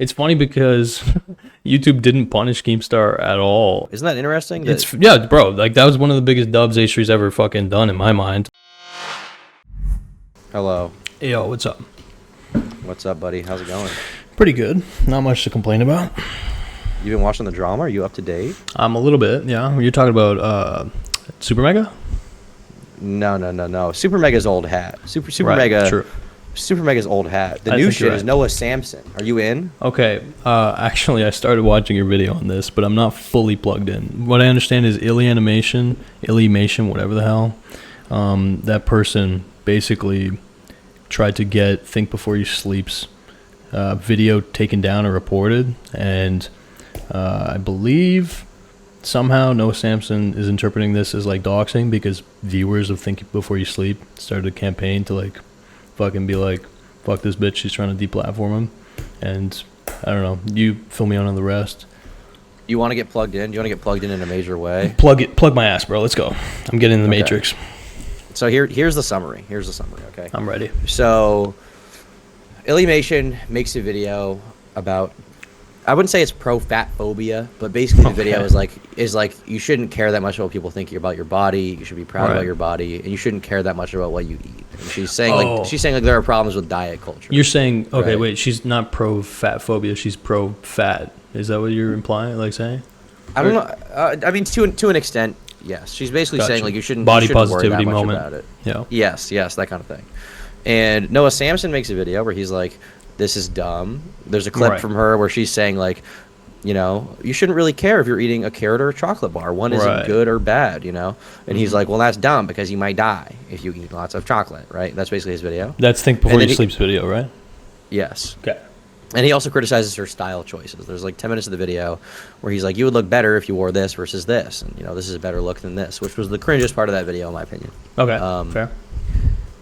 It's funny because YouTube didn't punish Keemstar at all. Isn't that interesting? Yeah, bro. Like, that was one of the biggest dubs H3's ever fucking done in my mind. Hello. Yo, what's up? What's up, buddy? How's it going? Pretty good. Not much to complain about. You been watching the drama? Are you up to date? A little bit, yeah. You're talking about Super Mega? No. Super Mega's old hat. Super Right, Mega. true. Super Mega's old hat. The I new think shit you're is right. Noah Samson. Are you in? Okay, actually, I started watching your video on this, but I'm not fully plugged in. What I understand is Illymation, whatever the hell. That person basically tried to get Think Before You Sleep's video taken down or reported, and I believe somehow Noah Samson is interpreting this as like doxing because viewers of Think Before You Sleep started a campaign to like fucking be like, fuck this bitch, she's trying to deplatform him. And I don't know, you fill me on the rest. You want to get plugged in? Do you want to get plugged in a major way? Plug my ass, bro. Let's go. I'm getting in the Matrix. So here's the summary. Okay. I'm ready. So Illymation makes a video about, I wouldn't say it's pro-fat phobia, but basically the video is like you shouldn't care that much about what people think about your body. You should be proud about your body, and you shouldn't care that much about what you eat. And she's saying like there are problems with diet culture. You're saying right? Wait, she's not pro-fat phobia, she's pro-fat. Is that what you're implying, like saying? I don't know. I mean, to an extent, yes. She's basically saying like you shouldn't body worry positivity that much moment about it. Yeah. Yes, that kind of thing. And Noah Samson makes a video where he's like, "This is dumb." There's a clip from her where she's saying like, you know, you shouldn't really care if you're eating a carrot or a chocolate bar. One isn't good or bad, you know? And he's like, well, that's dumb because you might die if you eat lots of chocolate, right? That's basically his video. That's Think Before You Sleep's video, right? Yes. Okay. And he also criticizes her style choices. There's like 10 minutes of the video where he's like, you would look better if you wore this versus this. And, you know, this is a better look than this, which was the cringiest part of that video, in my opinion. Okay, fair.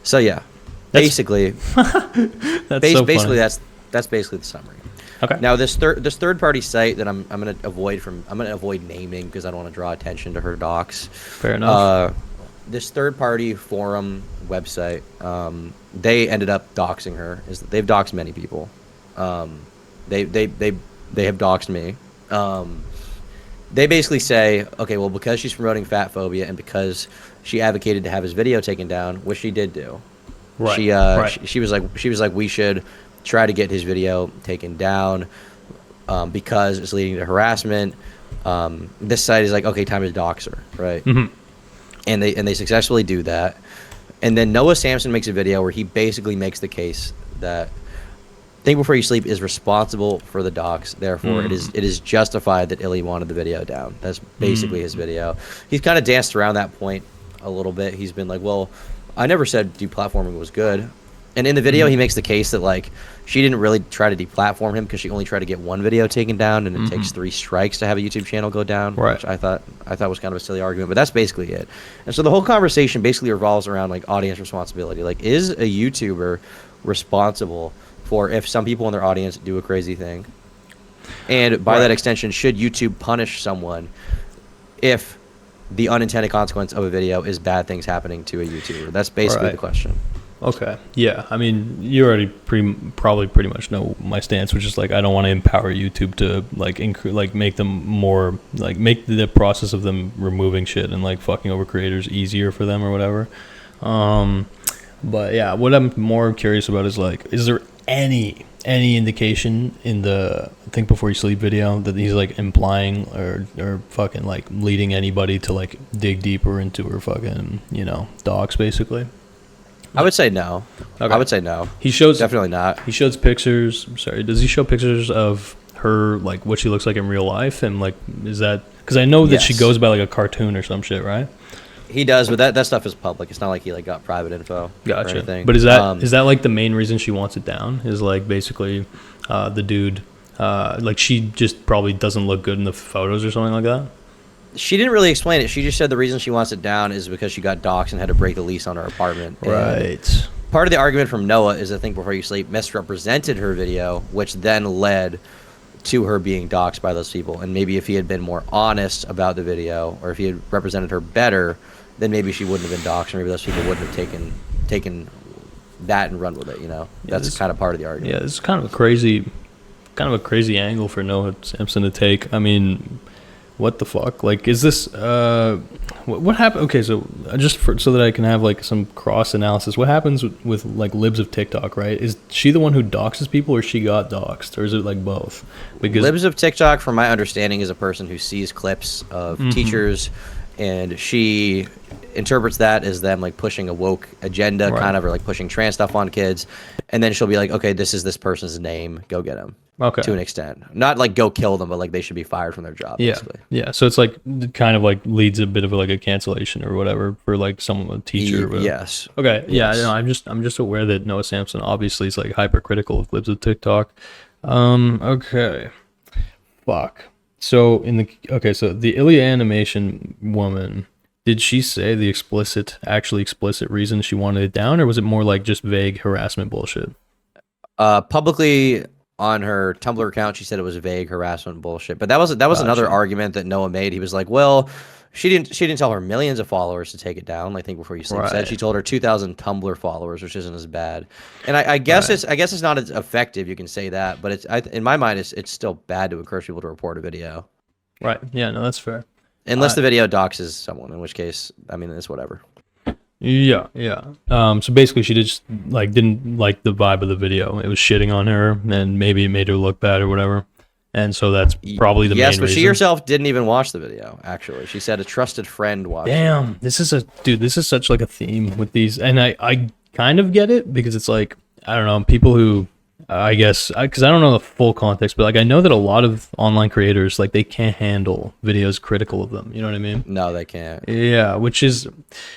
So, yeah. Basically, that's basically that's basically the summary. Okay. Now this third party site that I'm gonna avoid naming because I don't want to draw attention to her docs. Fair enough. This third party forum website, they ended up doxing her. They've doxed many people. They have doxed me. They basically say, okay, well, because she's promoting fat phobia and because she advocated to have his video taken down, which she did do. Right. She was like we should try to get his video taken down because it's leading to harassment. This site is like, okay, time to dox her, right? Mm-hmm. And they successfully do that. And then Noah Samson makes a video where he basically makes the case that Think Before You Sleep is responsible for the dox. Therefore, it is justified that Illy wanted the video down. That's basically his video. He's kind of danced around that point a little bit. He's been like, well, I never said deplatforming was good. And in the video, he makes the case that like she didn't really try to deplatform him because she only tried to get one video taken down, and it takes 3 strikes to have a YouTube channel go down. Right. Which I thought was kind of a silly argument, but that's basically it. And so the whole conversation basically revolves around like audience responsibility. Like, is a YouTuber responsible for if some people in their audience do a crazy thing? And by that extension, should YouTube punish someone if the unintended consequence of a video is bad things happening to a YouTuber? That's basically the question. Okay. Yeah. I mean, you already probably pretty much know my stance, which is like I don't want to empower YouTube to like make them more like make the process of them removing shit and like fucking over creators easier for them or whatever. But yeah, what I'm more curious about is like, is there any indication in the Think Before You Sleep video that he's like implying or fucking like leading anybody to like dig deeper into her fucking, you know, docs basically? I would say no. Okay. I would say no. He shows definitely not. He shows pictures. Sorry, does he show pictures of her like what she looks like in real life? And like, is that because I know that she goes by like a cartoon or some shit, right? He does, but that stuff is public. It's not like he like got private info. Gotcha. Or anything. But is that like the main reason she wants it down? Is like basically the dude like she just probably doesn't look good in the photos or something like that? She didn't really explain it. She just said the reason she wants it down is because she got doxxed and had to break the lease on her apartment. Right. And part of the argument from Noah is I Think Before You Sleep misrepresented her video, which then led to her being doxxed by those people. And maybe if he had been more honest about the video, or if he had represented her better, then maybe she wouldn't have been doxxed, or maybe those people wouldn't have taken that and run with it, you know? That's kind of part of the argument. Yeah, it's kind of a crazy kind of a crazy angle for Noah Samson to take. I mean, what the fuck? Like, is this what happened? Okay, so so that I can have like some cross analysis. What happens with like libs of TikTok? Right? Is she the one who doxes people, or she got doxed, or is it like both? Because libs of TikTok, from my understanding, is a person who sees clips of teachers, and she interprets that as them like pushing a woke agenda, kind of, or like pushing trans stuff on kids, and then she'll be like, okay, this is this person's name, go get him. Okay. To an extent, not like go kill them, but like they should be fired from their job. Yeah, basically. Yeah. So it's like kind of like leads a bit of like a cancellation or whatever for like someone, a teacher. Or whatever. Yes. Okay. Yes. Yeah. No, I'm just aware that Noah Samson obviously is like hypercritical of libs of TikTok. Okay. Fuck. So so the Ilya animation woman, did she say the actually explicit reason she wanted it down, or was it more like just vague harassment bullshit? Publicly on her Tumblr account, she said it was vague harassment bullshit. But that was another argument that Noah made. He was like, well, she didn't tell her millions of followers to take it down. I think Before You Sleep said she told her 2,000 Tumblr followers, which isn't as bad. And I guess it's not as effective. You can say that, but in my mind, it's still bad to encourage people to report a video. Right. Yeah. No, that's fair. Unless the video doxes someone, in which case, I mean, it's whatever. Yeah. So basically, she just like didn't like the vibe of the video. It was shitting on her, and maybe it made her look bad or whatever. And so that's probably the main reason. Yes, but she herself didn't even watch the video. Actually, she said a trusted friend watched. Damn, this is such like a theme with these, and I kind of get it, because it's like, I don't know, people who I guess, because I don't know the full context, but like I know that a lot of online creators, like, they can't handle videos critical of them. You know what I mean? No, they can't. Yeah, which is,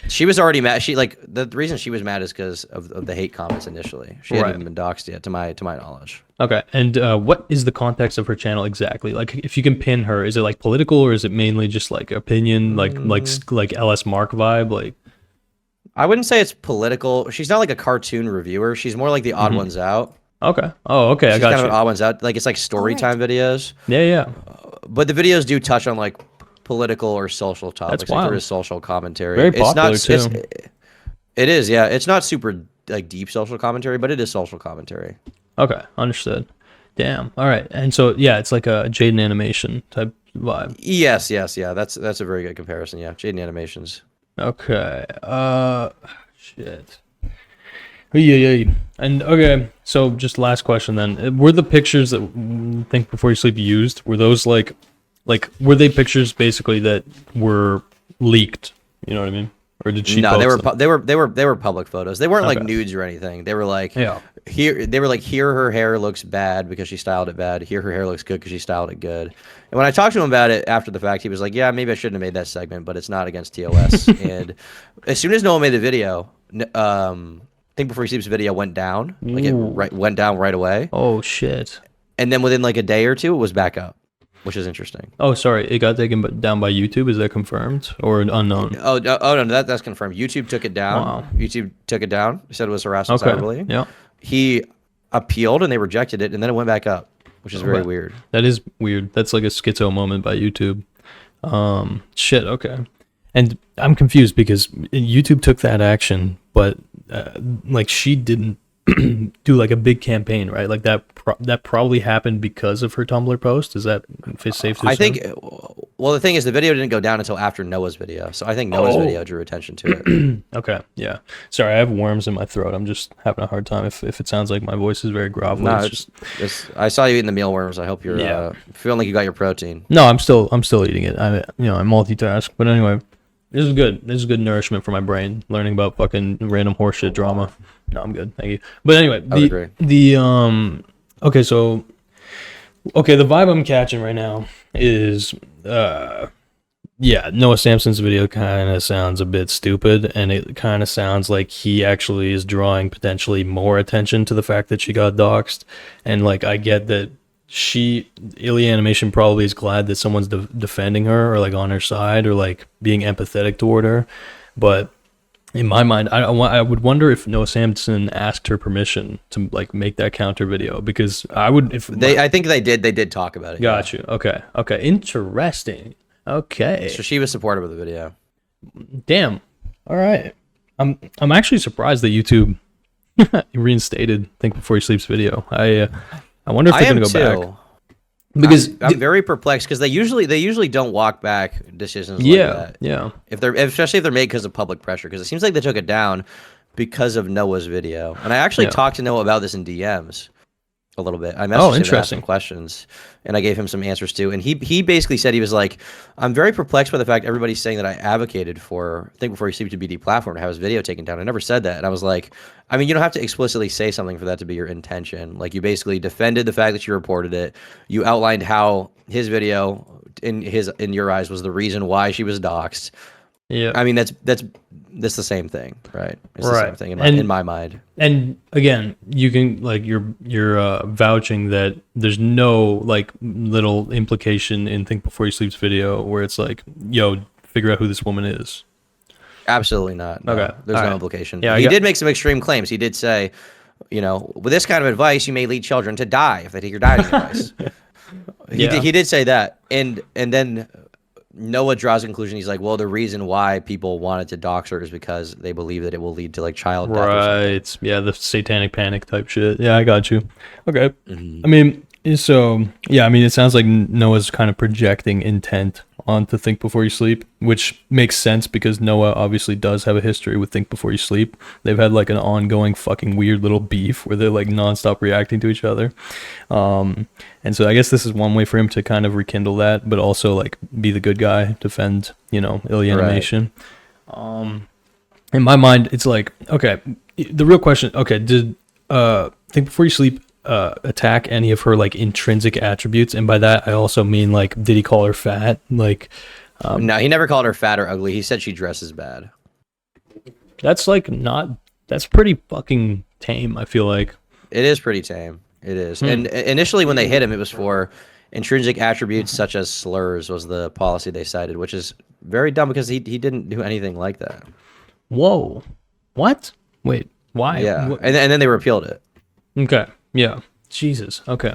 she was already mad. She like the reason she was mad is because of the hate comments initially. She hadn't even been doxxed yet, to my knowledge. Okay, and what is the context of her channel exactly? Like, if you can pin her, is it like political, or is it mainly just like opinion, like LS Mark vibe, like? I wouldn't say it's political. She's not like a cartoon reviewer. She's more like the Odd Ones Out. Okay. Oh, okay. She's I got kind you. of an Odd Ones Out. Like, it's like story time videos. Yeah. But the videos do touch on like political or social topics. That's wild. Like, there is social commentary. Very popular too. It is. Yeah. It's not super like deep social commentary, but it is social commentary. Okay, understood. Damn. All right. And so yeah, it's like a Jaden Animation type vibe. Yes. Yeah. That's a very good comparison. Yeah. Jaden Animations. Okay. Shit. Yeah. And okay, so just last question then. Were the pictures that Think Before You Sleep used, were those like were they pictures basically that were leaked? You know what I mean? Or did she? No, post they were public photos. They weren't like nudes or anything. They were like, here her hair looks bad because she styled it bad. Here her hair looks good because she styled it good. And when I talked to him about it after the fact, he was like, yeah, maybe I shouldn't have made that segment, but it's not against TOS. And as soon as Noah made the video, Think Before You Sleep's video went down. Like, it went down right away. Oh shit! And then within like a day or two, it was back up, which is interesting. Oh, sorry, it got taken down by YouTube. Is that confirmed or unknown? Oh no, that's confirmed. YouTube took it down. Wow. YouTube took it down. He said it was harassment, cyberbullying. Yeah. He appealed and they rejected it, and then it went back up, which is very weird. That is weird. That's like a schizo moment by YouTube. Shit. Okay. And I'm confused because YouTube took that action, but like she didn't do like a big campaign, right? Like that probably happened because of her Tumblr post. Is that safe to assume? I think. Well, the thing is, the video didn't go down until after Noah's video, so I think Noah's video drew attention to it. Okay, yeah. Sorry, I have worms in my throat. I'm just having a hard time. If it sounds like my voice is very grovelly, no, I saw you eating the mealworms. I hope you're feeling like you got your protein. No, I'm still eating it. I multitask. But anyway, this is good. This is good nourishment for my brain. Learning about fucking random horseshit drama. No, I'm good. Thank you. But anyway, the vibe I'm catching right now is Noah Samson's video kind of sounds a bit stupid, and it kind of sounds like he actually is drawing potentially more attention to the fact that she got doxxed. And like, I get that Ilya Animation probably is glad that someone's defending her or like on her side or like being empathetic toward her, but in my mind, I would wonder if Noah Samson asked her permission to like make that counter video, because I would I think they did talk about it. Got you. Okay, interesting. Okay, so she was supportive of the video. Damn. All right. I'm actually surprised that YouTube reinstated Think Before You Sleep's video. I wonder if I they're am gonna go too. back because I'm very perplexed because they usually don't walk back decisions like yeah, that. yeah, Especially if they're made because of public pressure. Because it seems like they took it down because of Noah's video. And I actually yeah. talked to Noah about this in DMs a little bit. I Oh, messaged him and asked him interesting. questions, and I gave him some answers too. And he basically said, he was like, "I'm very perplexed by the fact everybody's saying that I advocated for Think Before You Sleep to be deplatformed, to have his video taken down. I never said that." And I was like, "I mean, you don't have to explicitly say something for that to be your intention. Like, you basically defended the fact that you reported it. You outlined how his video, in your eyes, was the reason why she was doxxed. Yeah. I mean, that's the same thing, right? It's the same Right. thing And in my mind." and again, you can like you're vouching that there's no like little implication in Think Before You Sleep's video where it's like, yo, figure out who this woman is. Absolutely not. No. Okay. There's All no right. implication. Yeah, He did make some extreme claims. He did say, with this kind of advice, you may lead children to die if they take your dieting advice. Yeah. He did say that. And then Noah draws a conclusion. He's like, well, the reason why people wanted to dox her is because they believe that it will lead to like child death or something. Right. Yeah, the satanic panic type shit. Yeah, I got you. Okay. Mhm. I mean, so yeah, I mean, it sounds like Noah's kind of projecting intent onto Think Before You Sleep, which makes sense because Noah obviously does have a history with Think Before You Sleep. They've had like an ongoing fucking weird little beef where they're like nonstop reacting to each other. And so I guess this is one way for him to kind of rekindle that, but also like be the good guy, defend, Ilya Right. Animation. In my mind, it's like, okay, the real question, okay, did Think Before You Sleep attack any of her like intrinsic attributes? And by that, I also mean like, did he call her fat? Like, No, he never called her fat or ugly. He said she dresses bad. that's like that's pretty fucking tame, I feel like. It is pretty tame. It is. And initially when they hit him, it was for intrinsic attributes such as slurs was the policy they cited, which is very dumb because he didn't do anything like that. Whoa. What? Wait, why? Yeah. And then they repealed it. Okay. Yeah. Jesus. Okay.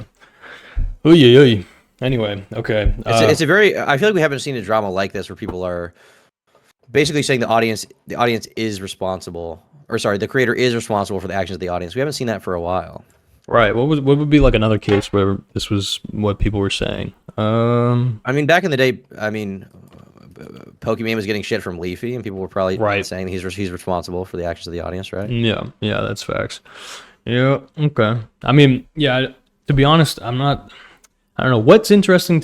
Oy, oy. Anyway, okay. It's a very, I feel like we haven't seen a drama like this where people are basically saying the audience is responsible, or sorry, the creator is responsible for the actions of the audience. We haven't seen that for a while. Right. What would be like another case where this was what people were saying? I mean, back in the day, Pokemon was getting shit from Leafy, and people were probably saying he's responsible for the actions of the audience, right? Yeah, that's facts. Yeah, okay. I mean, yeah, to be honest, I don't know what's interesting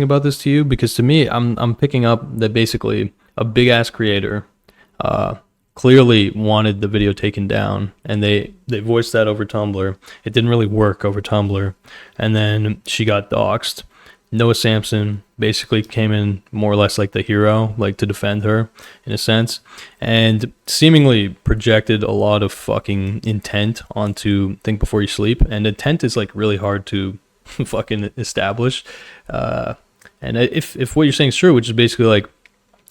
about this to you, because to me, I'm picking up that basically a big ass creator clearly wanted the video taken down, and they voiced that over Tumblr. It didn't really work over Tumblr, and then she got doxxed. Noah Samson basically came in more or less like the hero, like to defend her in a sense, and seemingly projected a lot of fucking intent onto Think Before You Sleep. And intent is like really hard to fucking establish. And if what you're saying is true, which is basically like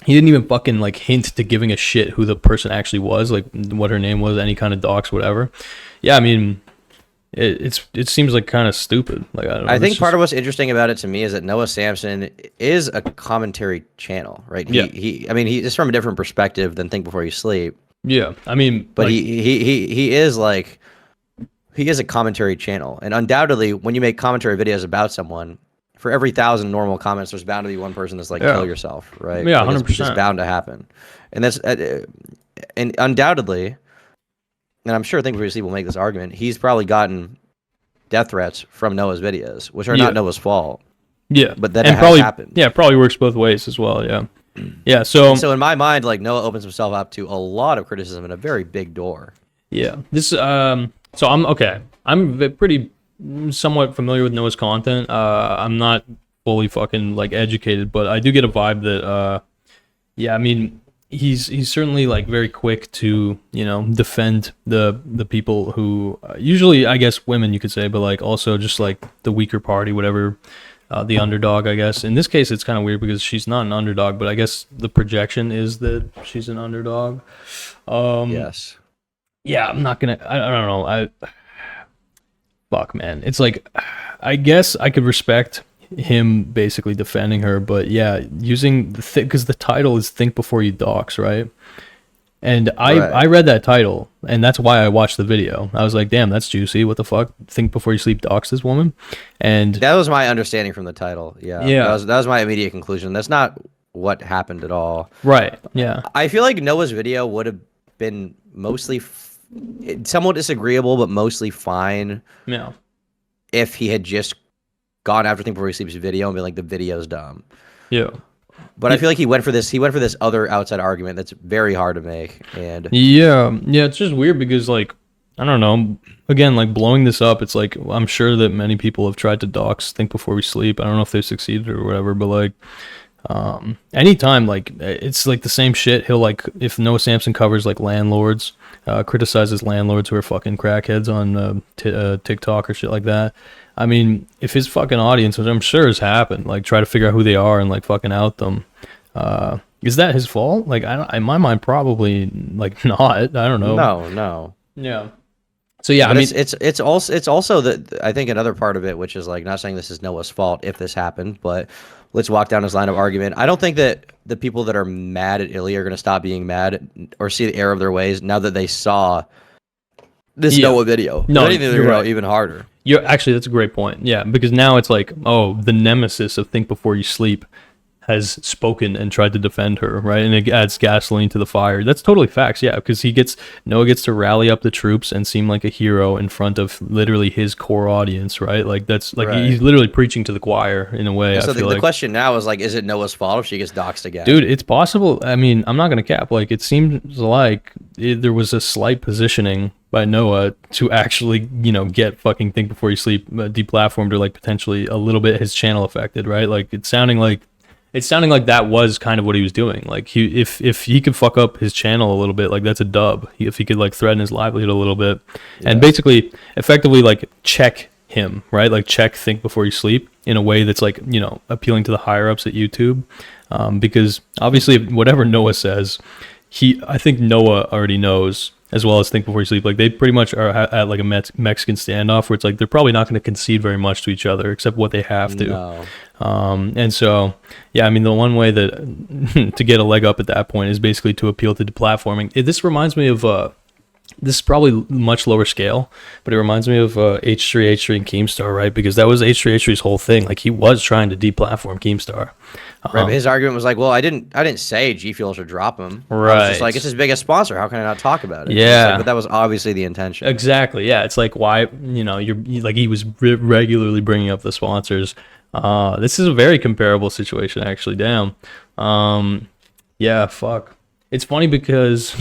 he didn't even fucking like hint to giving a shit who the person actually was, like what her name was, any kind of dox, whatever. Yeah, I mean, it seems like kind of stupid. Like I don't know. I think part of what's interesting about it to me is that Noah Samson is a commentary channel, right? I mean, he's from a different perspective than Think Before You Sleep. Yeah, I mean, but like, he is like, he is a commentary channel, and undoubtedly, when you make commentary videos about someone, for every 1,000 normal comments, there's bound to be one person that's like, kill yourself, right? Yeah, like 100%. It's just bound to happen, and that's and undoubtedly. And I'm sure Think Before You Sleep will make this argument. He's probably gotten death threats from Noah's videos, which are not Noah's fault. Yeah, but that has happened. Yeah, it probably works both ways as well. Yeah, yeah. So in my mind, like Noah opens himself up to a lot of criticism and a very big door. Yeah, this. So I'm okay. I'm pretty somewhat familiar with Noah's content. I'm not fully fucking like educated, but I do get a vibe that yeah, I mean, he's certainly like very quick to defend the people who usually, I guess, women, you could say, but like also just like the weaker party, whatever, the underdog, I guess. In this case, it's kind of weird because she's not an underdog, but I guess the projection is that she's an underdog. Yes. Yeah, I'm not gonna. I don't know. Fuck, man. It's like, I guess I could respect him basically defending her, but yeah, using because the title is Think Before You Dox, right? And I read that title, and that's why I watched the video. I was like, damn, that's juicy. What the fuck? Think before you sleep, dox this woman. And that was my understanding from the title. Yeah. That was my immediate conclusion. That's not what happened at all. Right. Yeah. I feel like Noah's video would have been mostly somewhat disagreeable, but mostly fine. Yeah. If he had just gone after Think Before He Sleeps video and been like, the video's dumb. Yeah. But I feel like he went for this other outside argument that's very hard to make. And yeah, it's just weird because, like, I don't know. Again, like, blowing this up, it's like, I'm sure that many people have tried to dox Think Before We Sleep. I don't know if they've succeeded or whatever, but like, anytime, like, it's like the same shit. He'll, like, if Noah Samson covers like landlords, criticizes landlords who are fucking crackheads on TikTok or shit like that. I mean, if his fucking audience, which I'm sure has happened, like, try to figure out who they are and like fucking out them, is that his fault? Like, in my mind, probably like not. I don't know. No. Yeah. So yeah, but I mean, it's also that I think another part of it, which is like, not saying this is Noah's fault if this happened, but let's walk down his line of argument. I don't think that the people that are mad at Ilya are going to stop being mad or see the error of their ways now that they saw this Noah video. No, anything, they're right. Even harder. You're actually, that's a great point. Yeah, because now it's like, oh, the nemesis of Think Before You Sleep has spoken and tried to defend her, right? And it adds gasoline to the fire. That's totally facts, yeah, because Noah gets to rally up the troops and seem like a hero in front of literally his core audience, right? Like, that's like, right. He's literally preaching to the choir in a way. And so the question now is like, is it Noah's fault if she gets doxxed again? Dude, it's possible. I mean, I'm not gonna cap. Like, it seems like there was a slight positioning by Noah to actually, get fucking Think Before You Sleep deplatformed, or like potentially a little bit his channel affected, right? Like, it's sounding like that was kind of what he was doing. Like, if he could fuck up his channel a little bit, like, that's a dub. If he could like threaten his livelihood a little bit, and basically effectively like check him, right? Like, check Think Before You Sleep in a way that's like, appealing to the higher ups at YouTube, because obviously whatever Noah says, I think Noah already knows, as well as Think Before You Sleep. Like, they pretty much are at like a Mexican standoff where it's like they're probably not going to concede very much to each other except what they have to. No. And so, yeah, I mean, the one way that to get a leg up at that point is basically to appeal to deplatforming. This reminds me of this is probably much lower scale, but it reminds me of H3 and Keemstar, right? Because that was H3's whole thing. Like, he was trying to deplatform Keemstar. Right, but his argument was like, well, I didn't say G Fuel should drop him. Right. I was just like, it's his biggest sponsor. How can I not talk about it? Yeah. Like, but that was obviously the intention. Exactly. Yeah. It's like, why, you're like, he was regularly bringing up the sponsors. This is a very comparable situation, actually. Damn. Yeah, fuck. It's funny because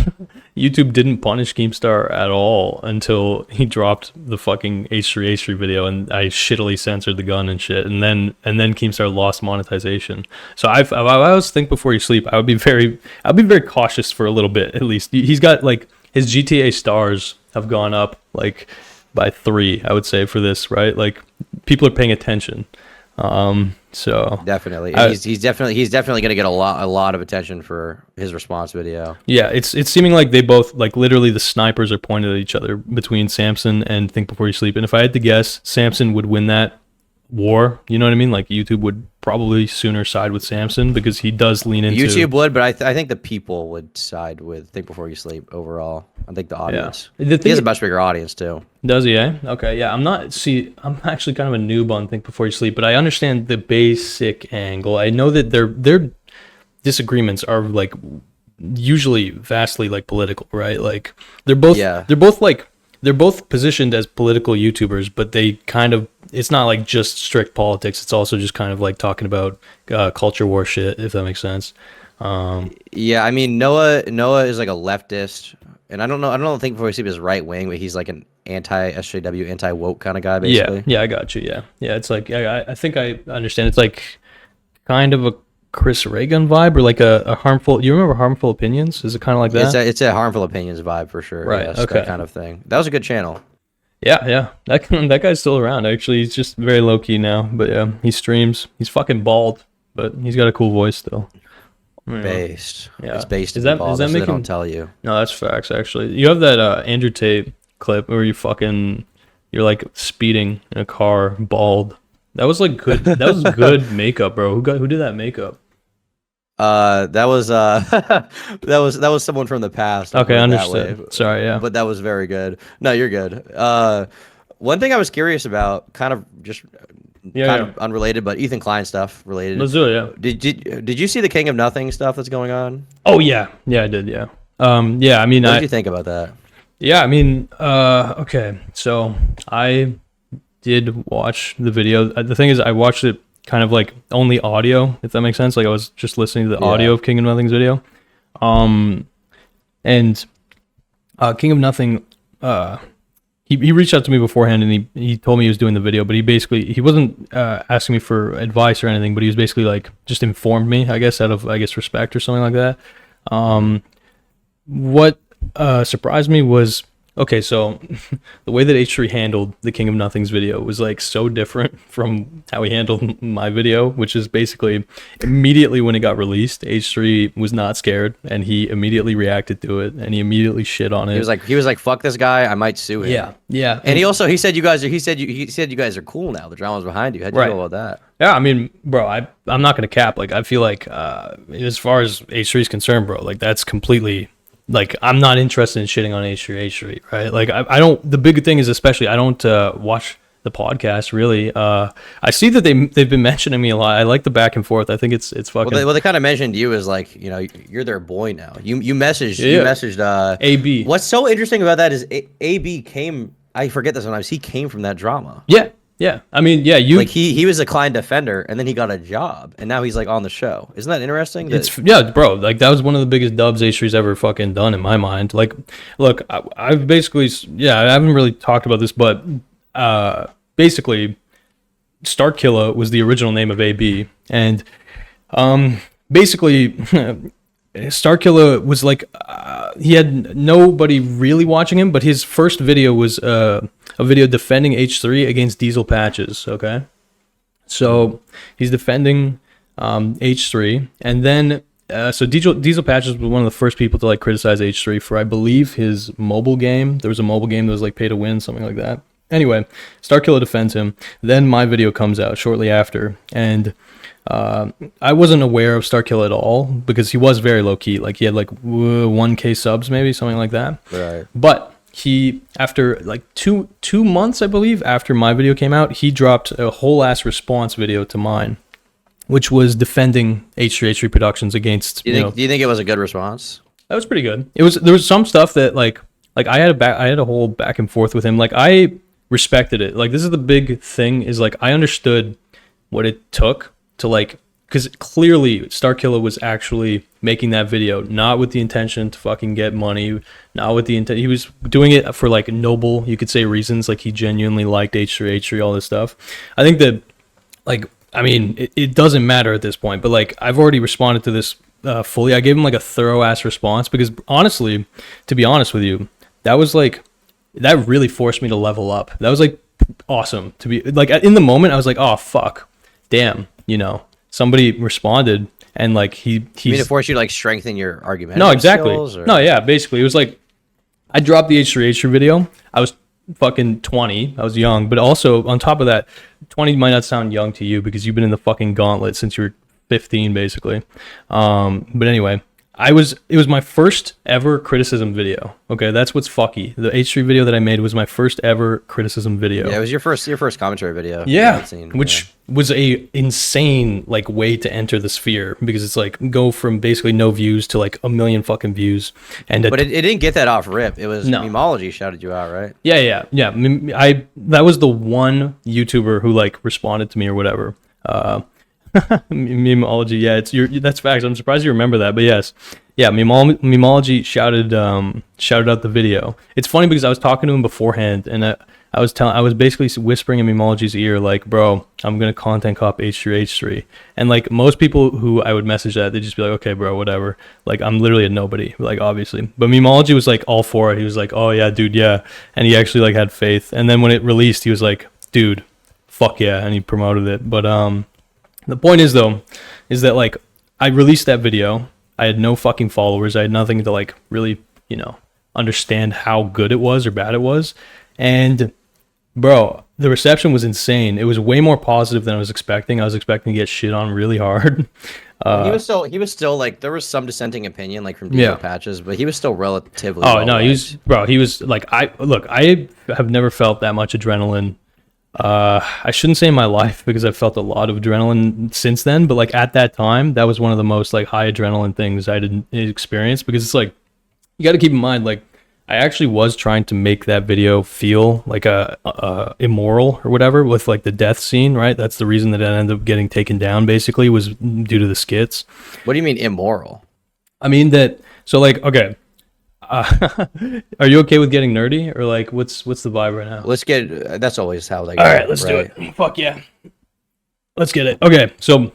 YouTube didn't punish Keemstar at all until he dropped the fucking H3 video, and I shittily censored the gun and shit, and then Keemstar lost monetization. So I always think Before You Sleep, I'd be very cautious for a little bit at least. He's got like his GTA stars have gone up like by 3, I would say, for this, right? Like, people are paying attention. So definitely, he's definitely going to get a lot of attention for his response video. Yeah, it's seeming like they both, like, literally the snipers are pointed at each other between Samson and Think Before You Sleep. And if I had to guess, Samson would win that war. You know what I mean? Like, YouTube would probably sooner side with Samson because he does lean into YouTube would, but I think the people would side with Think Before You Sleep overall. I think the audience. Yeah. He has a much bigger audience too. Does he? Okay, yeah. I'm actually kind of a noob on Think Before You Sleep, but I understand the basic angle. I know that their disagreements are like usually vastly like political, right? Like, they're both positioned as political YouTubers, but they kind of, it's not like just strict politics. It's also just kind of like talking about culture war shit, if that makes sense. Yeah, I mean, Noah is like a leftist, and I don't think Before You Sleep is right wing, but he's like an anti-SJW, anti-woke kind of guy, basically. Yeah, I got you. Yeah, it's like, I think I understand. It's like kind of a Chris Reagan vibe, or like a harmful. You remember Harmful Opinions? Is it kind of like that? It's a Harmful Opinions vibe for sure. Right. Yes, okay. That kind of thing. That was a good channel. Yeah. That guy's still around. Actually, he's just very low key now. But yeah, he streams. He's fucking bald, but he's got a cool voice still. Based. Yeah. It's based. Is that making? They don't tell you. No, that's facts. Actually, you have that Andrew Tate clip where you're like speeding in a car, bald. That was like good. That was good makeup, bro. Who did that makeup? That was that was someone from the past. I'll Okay, put it that understood. way. Sorry, yeah. But that was very good. No, you're good. One thing I was curious about, kind of just Yeah, kind yeah. of unrelated, but Ethan Klein stuff related. Let's do it, yeah. Did you see the King of Nothing stuff that's going on? Oh yeah, yeah, I did, yeah. Yeah, I mean, What did you think about that? yeah, I mean, okay, so I did watch the video. The thing is, I watched it kind of like only audio, if that makes sense. Like I was just listening to the audio Yeah. of King of Nothing's video. And King of Nothing, he reached out to me beforehand and he told me he was doing the video, but he wasn't asking me for advice or anything, but he was basically like just informed me, I guess, out of respect or something like that. What surprised me was, okay, so the way that H3 handled the King of Nothing's video was like so different from how he handled my video, which is basically immediately when it got released, H3 was not scared and he immediately reacted to it and he immediately shit on it. He was like, fuck this guy, I might sue him. Yeah, yeah. And he said you guys are cool now. The drama's behind you. How'd you feel about that? Yeah, I mean, bro, I'm not gonna cap. Like, I feel like as far as H3 is concerned, bro, like that's completely like I'm not interested in shitting on H3, right? Like, I don't. The big thing is especially I don't watch the podcast really. I see that they've been mentioning me a lot. I like the back and forth. I think it's fucking. Well, they kind of mentioned you as like, you know, you're their boy now. You messaged AB. What's so interesting about that is AB came. I forget this sometimes. He came from that drama. Yeah. Yeah, I mean, yeah, like he was a Klein defender, and then he got a job, and now he's like on the show. Isn't that interesting? Yeah, bro. Like that was one of the biggest dubs H3's ever fucking done in my mind. Like, look, I've basically, yeah, I haven't really talked about this, but basically, Starkilla was the original name of AB, and basically, Starkilla was like he had nobody really watching him, but his first video was a video defending H3 against Diesel Patches. Okay, so he's defending H3, and then so Diesel Patches was one of the first people to like criticize H3 for, I believe, his mobile game. There was a mobile game that was like pay to win, something like that. Anyway, Starkilla defends him. Then my video comes out shortly after, and I wasn't aware of Starkilla at all because he was very low key. Like he had like 1K subs, maybe something like that. Right. But he, after like two months, I believe, after my video came out, he dropped a whole ass response video to mine, which was defending H3 Productions against. Do you think it was a good response? That was pretty good. There was some stuff that like I had a whole back and forth with him. Like I respected it. Like this is the big thing is like I understood what it took to like, because clearly Starkilla was actually making that video not with the intention to fucking get money, not with the intent. He was doing it for like noble, you could say, reasons. Like he genuinely liked H3, all this stuff. I think that like, I mean, it doesn't matter at this point, but like I've already responded to this fully. I gave him like a thorough ass response because honestly, to be honest with you, that was like, that really forced me to level up. That was like awesome to be like in the moment. I was like, oh fuck, damn, you know, somebody responded and like he's. You mean to force you to like strengthen your argument? No, exactly. No, yeah, basically it was like I dropped the H3 video. I was fucking 20. I was young, but also on top of that, 20 might not sound young to you because you've been in the fucking gauntlet since you were 15, basically. But anyway. It was my first ever criticism video. Okay, that's what's fucky. The H3 video that I made was my first ever criticism video. Yeah, it was your first commentary video. Yeah, which was a insane like way to enter the sphere because it's like go from basically no views to like 1 million fucking views. And but it didn't get that off rip. It was no. Memology shouted you out, right? Yeah. That was the one YouTuber who like responded to me or whatever. Memology, yeah, that's facts. I'm surprised you remember that, but yes, yeah, Memology shouted out the video. It's funny because I was talking to him beforehand, and I was basically whispering in Memology's ear, like, bro, I'm gonna content cop H3, and like most people who I would message that, they'd just be like, okay, bro, whatever. Like I'm literally a nobody, like obviously, but Memology was like all for it. He was like, oh yeah, dude, yeah, and he actually like had faith. And then when it released, he was like, dude, fuck yeah, and he promoted it. But the point is though, is that like I released that video. I had no fucking followers. I had nothing to like really, you know, understand how good it was or bad it was. And bro, the reception was insane. It was way more positive than I was expecting. I was expecting to get shit on really hard. He was still like, there was some dissenting opinion like from Diesel Patches, but he was still relatively. Oh no, he was like, I have never felt that much adrenaline. I shouldn't say in my life, because I've felt a lot of adrenaline since then, but like at that time, that was one of the most like high adrenaline things I didn't experience, because it's like, you got to keep in mind, like, I actually was trying to make that video feel like a immoral or whatever, with like the death scene, right? That's the reason that it ended up getting taken down, basically, was due to the skits. What do you mean immoral? I mean that, so like, okay, are you okay with getting nerdy, or like what's the vibe right now? Let's get, that's always how they go. All right, let's do it. Fuck yeah, let's get it. Okay, so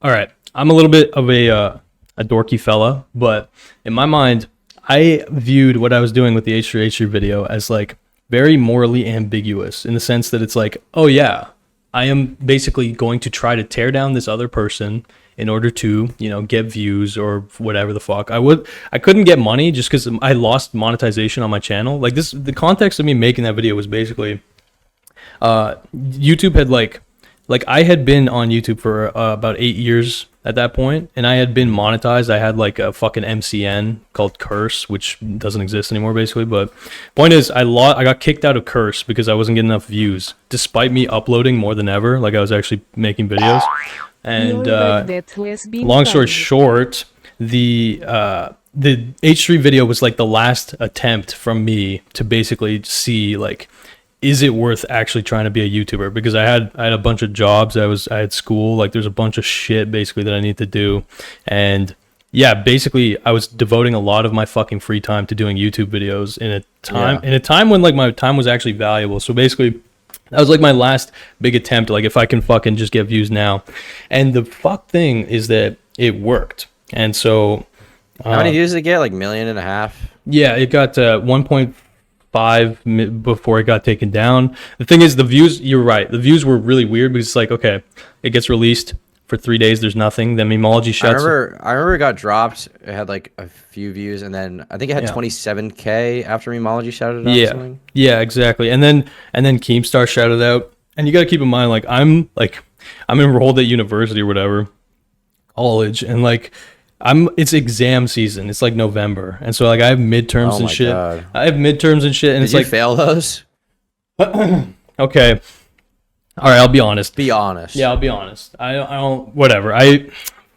all right, I'm a little bit of a dorky fella, but in my mind, I viewed what I was doing with the H3 video as like very morally ambiguous, in the sense that it's like, oh yeah, I am basically going to try to tear down this other person in order to, you know, get views or whatever the fuck. I couldn't get money just because I lost monetization on my channel. Like this, the context of me making that video was basically, YouTube had like I had been on YouTube for about 8 years at that point, and I had been monetized. I had like a fucking MCN called Curse, which doesn't exist anymore, basically. But point is, I got kicked out of Curse because I wasn't getting enough views, despite me uploading more than ever. Like I was actually making videos. And long story short, the H3 video was like the last attempt from me to basically see like, is it worth actually trying to be a YouTuber? Because I had a bunch of jobs, I had school, like there's a bunch of shit basically that I need to do. And yeah, basically I was devoting a lot of my fucking free time to doing YouTube videos in a time when like my time was actually valuable. So basically that was like my last big attempt, like if I can fucking just get views now. And the fuck thing is that it worked. And so how many views did it get? Like 1.5 million? Yeah, it got 1.5 before it got taken down. The thing is, the views, you're right, the views were really weird, because it's like, okay, it gets released for 3 days, there's nothing, then Memology shuts. I remember it got dropped, it had like a few views, and then I think it had 27K after Memology shouted out. Yeah, something. Yeah, exactly. And then Keemstar shouted out. And you got to keep in mind, like I'm enrolled at university or whatever, college, and like it's exam season. It's like November, and so like I have midterms and shit. God. I have midterms and shit, and it's like, fail those. Okay, all right. I'll be honest. Be honest. Yeah, I'll be honest. I don't. Whatever.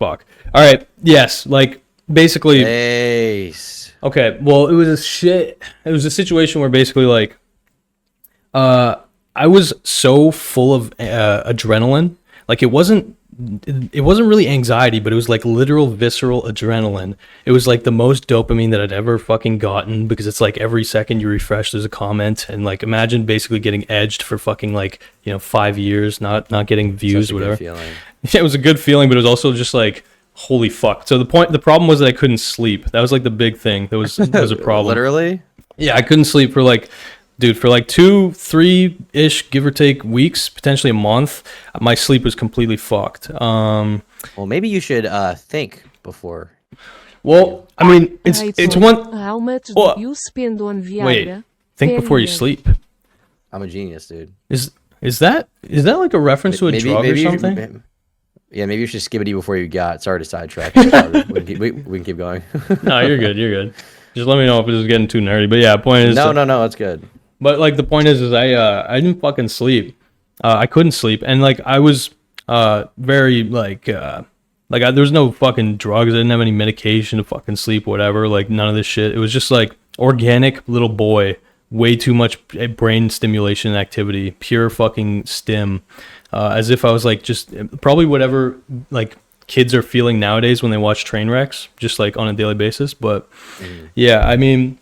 Fuck. All right. Yes. Like basically. Ace. Okay. Well, it was a situation where basically like, I was so full of adrenaline. Like it wasn't really anxiety, but it was like literal visceral adrenaline. It was like the most dopamine that I'd ever fucking gotten, because it's like every second you refresh, there's a comment, and like imagine basically getting edged for fucking like, 5 years, not getting views, such a whatever. Good feeling. Yeah, it was a good feeling, but it was also just like, holy fuck. So the problem was that I couldn't sleep. That was like the big thing. That was a problem. Literally? Yeah, I couldn't sleep for like, dude, for like 2-3-ish, give or take, weeks, potentially a month, my sleep was completely fucked. Well, maybe you should think before. Well, I mean, it's one. How much do you spend on Viagra? Wait, think before you sleep. I'm a genius, dude. Is that like a reference to a drug or something? Yeah, maybe you should skibbity before you got. Sorry to sidetrack. we can keep going. No, you're good. Just let me know if this is getting too nerdy. But yeah, point is. No, it's good. But like the point is I didn't fucking sleep. I couldn't sleep, and like I was very like there was no fucking drugs. I didn't have any medication to fucking sleep, whatever. Like none of this shit. It was just like organic little boy, way too much brain stimulation and activity, pure fucking stim, as if I was like just probably whatever like kids are feeling nowadays when they watch train wrecks, just like on a daily basis. But yeah, I mean,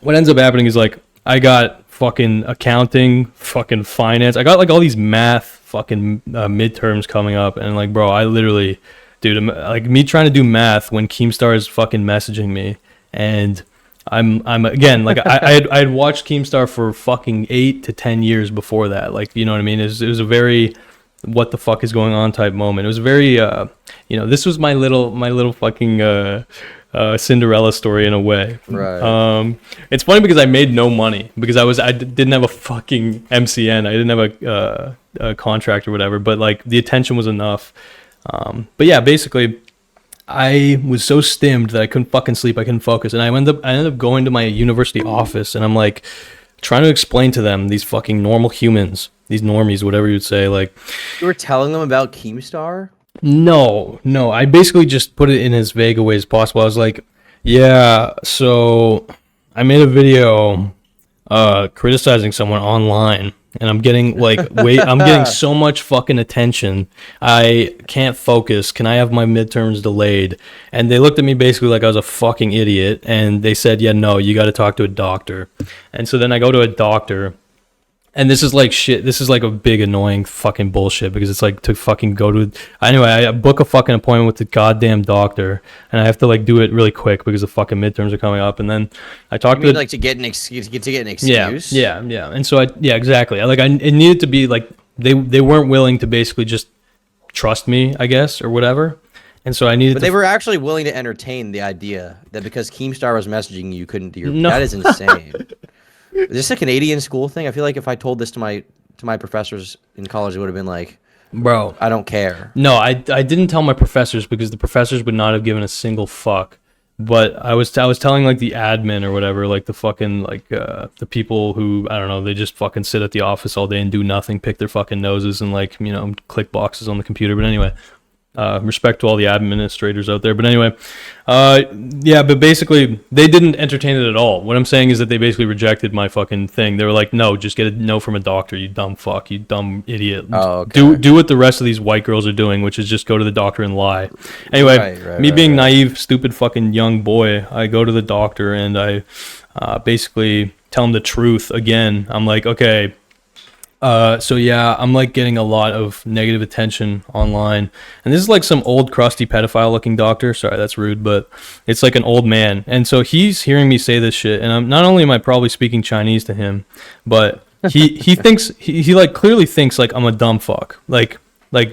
what ends up happening is like I got fucking accounting, fucking finance. I got like all these math fucking midterms coming up, and like, bro, I literally, dude, like me trying to do math when Keemstar is fucking messaging me, and I'm again like I had watched Keemstar for fucking 8 to 10 years before that. Like, you know what I mean? It was a very what the fuck is going on type moment. It was very this was my little fucking Cinderella story in a way. Right. It's funny because I made no money because didn't have a fucking MCN. I didn't have a contract or whatever, but like the attention was enough. But yeah, basically I was so stimmed that I couldn't fucking sleep. I couldn't focus. And I ended up going to my university office and I'm like trying to explain to them, these fucking normal humans, these normies, whatever you'd say, like. You were telling them about Keemstar? No. I basically just put it in as vague a way as possible. I was like, yeah, so I made a video criticizing someone online. And I'm getting I'm getting so much fucking attention. I can't focus. Can I have my midterms delayed? And they looked at me basically like I was a fucking idiot. And they said, yeah, no, you got to talk to a doctor. And so then I go to a doctor. And this is like shit. This is like a big annoying fucking bullshit because it's like to fucking go to. Anyway, I book a fucking appointment with the goddamn doctor, and I have to like do it really quick because the fucking midterms are coming up. And then I talk to like to get an excuse. Yeah. And so exactly. It needed to be like they weren't willing to basically just trust me, I guess, or whatever. And so I needed. But they were actually willing to entertain the idea that because Keemstar was messaging you couldn't do your. No. That is insane. Is this a Canadian school thing? I feel like if I told this to my professors in college, it would have been like, bro, I don't care. No, I didn't tell my professors because the professors would not have given a single fuck. But I was telling like the admin or whatever, like the fucking like the people who, I don't know, they just fucking sit at the office all day and do nothing, pick their fucking noses and like, you know, click boxes on the computer. But anyway, respect to all the administrators out there. But anyway, but basically they didn't entertain it at all. What I'm saying is that they basically rejected my fucking thing. They were like, no, just get a no from a doctor, you dumb fuck, you dumb idiot. Oh, okay. Do what the rest of these white girls are doing, which is just go to the doctor and lie. Anyway, being naive, stupid fucking young boy, I go to the doctor and I basically tell him the truth again. I'm like, okay, so yeah, I'm like getting a lot of negative attention online, and this is like some old crusty pedophile looking doctor. Sorry, that's rude, but it's like an old man, and so he's hearing me say this shit, and not only am I probably speaking Chinese to him, but he thinks he like clearly thinks like I'm a dumb fuck, like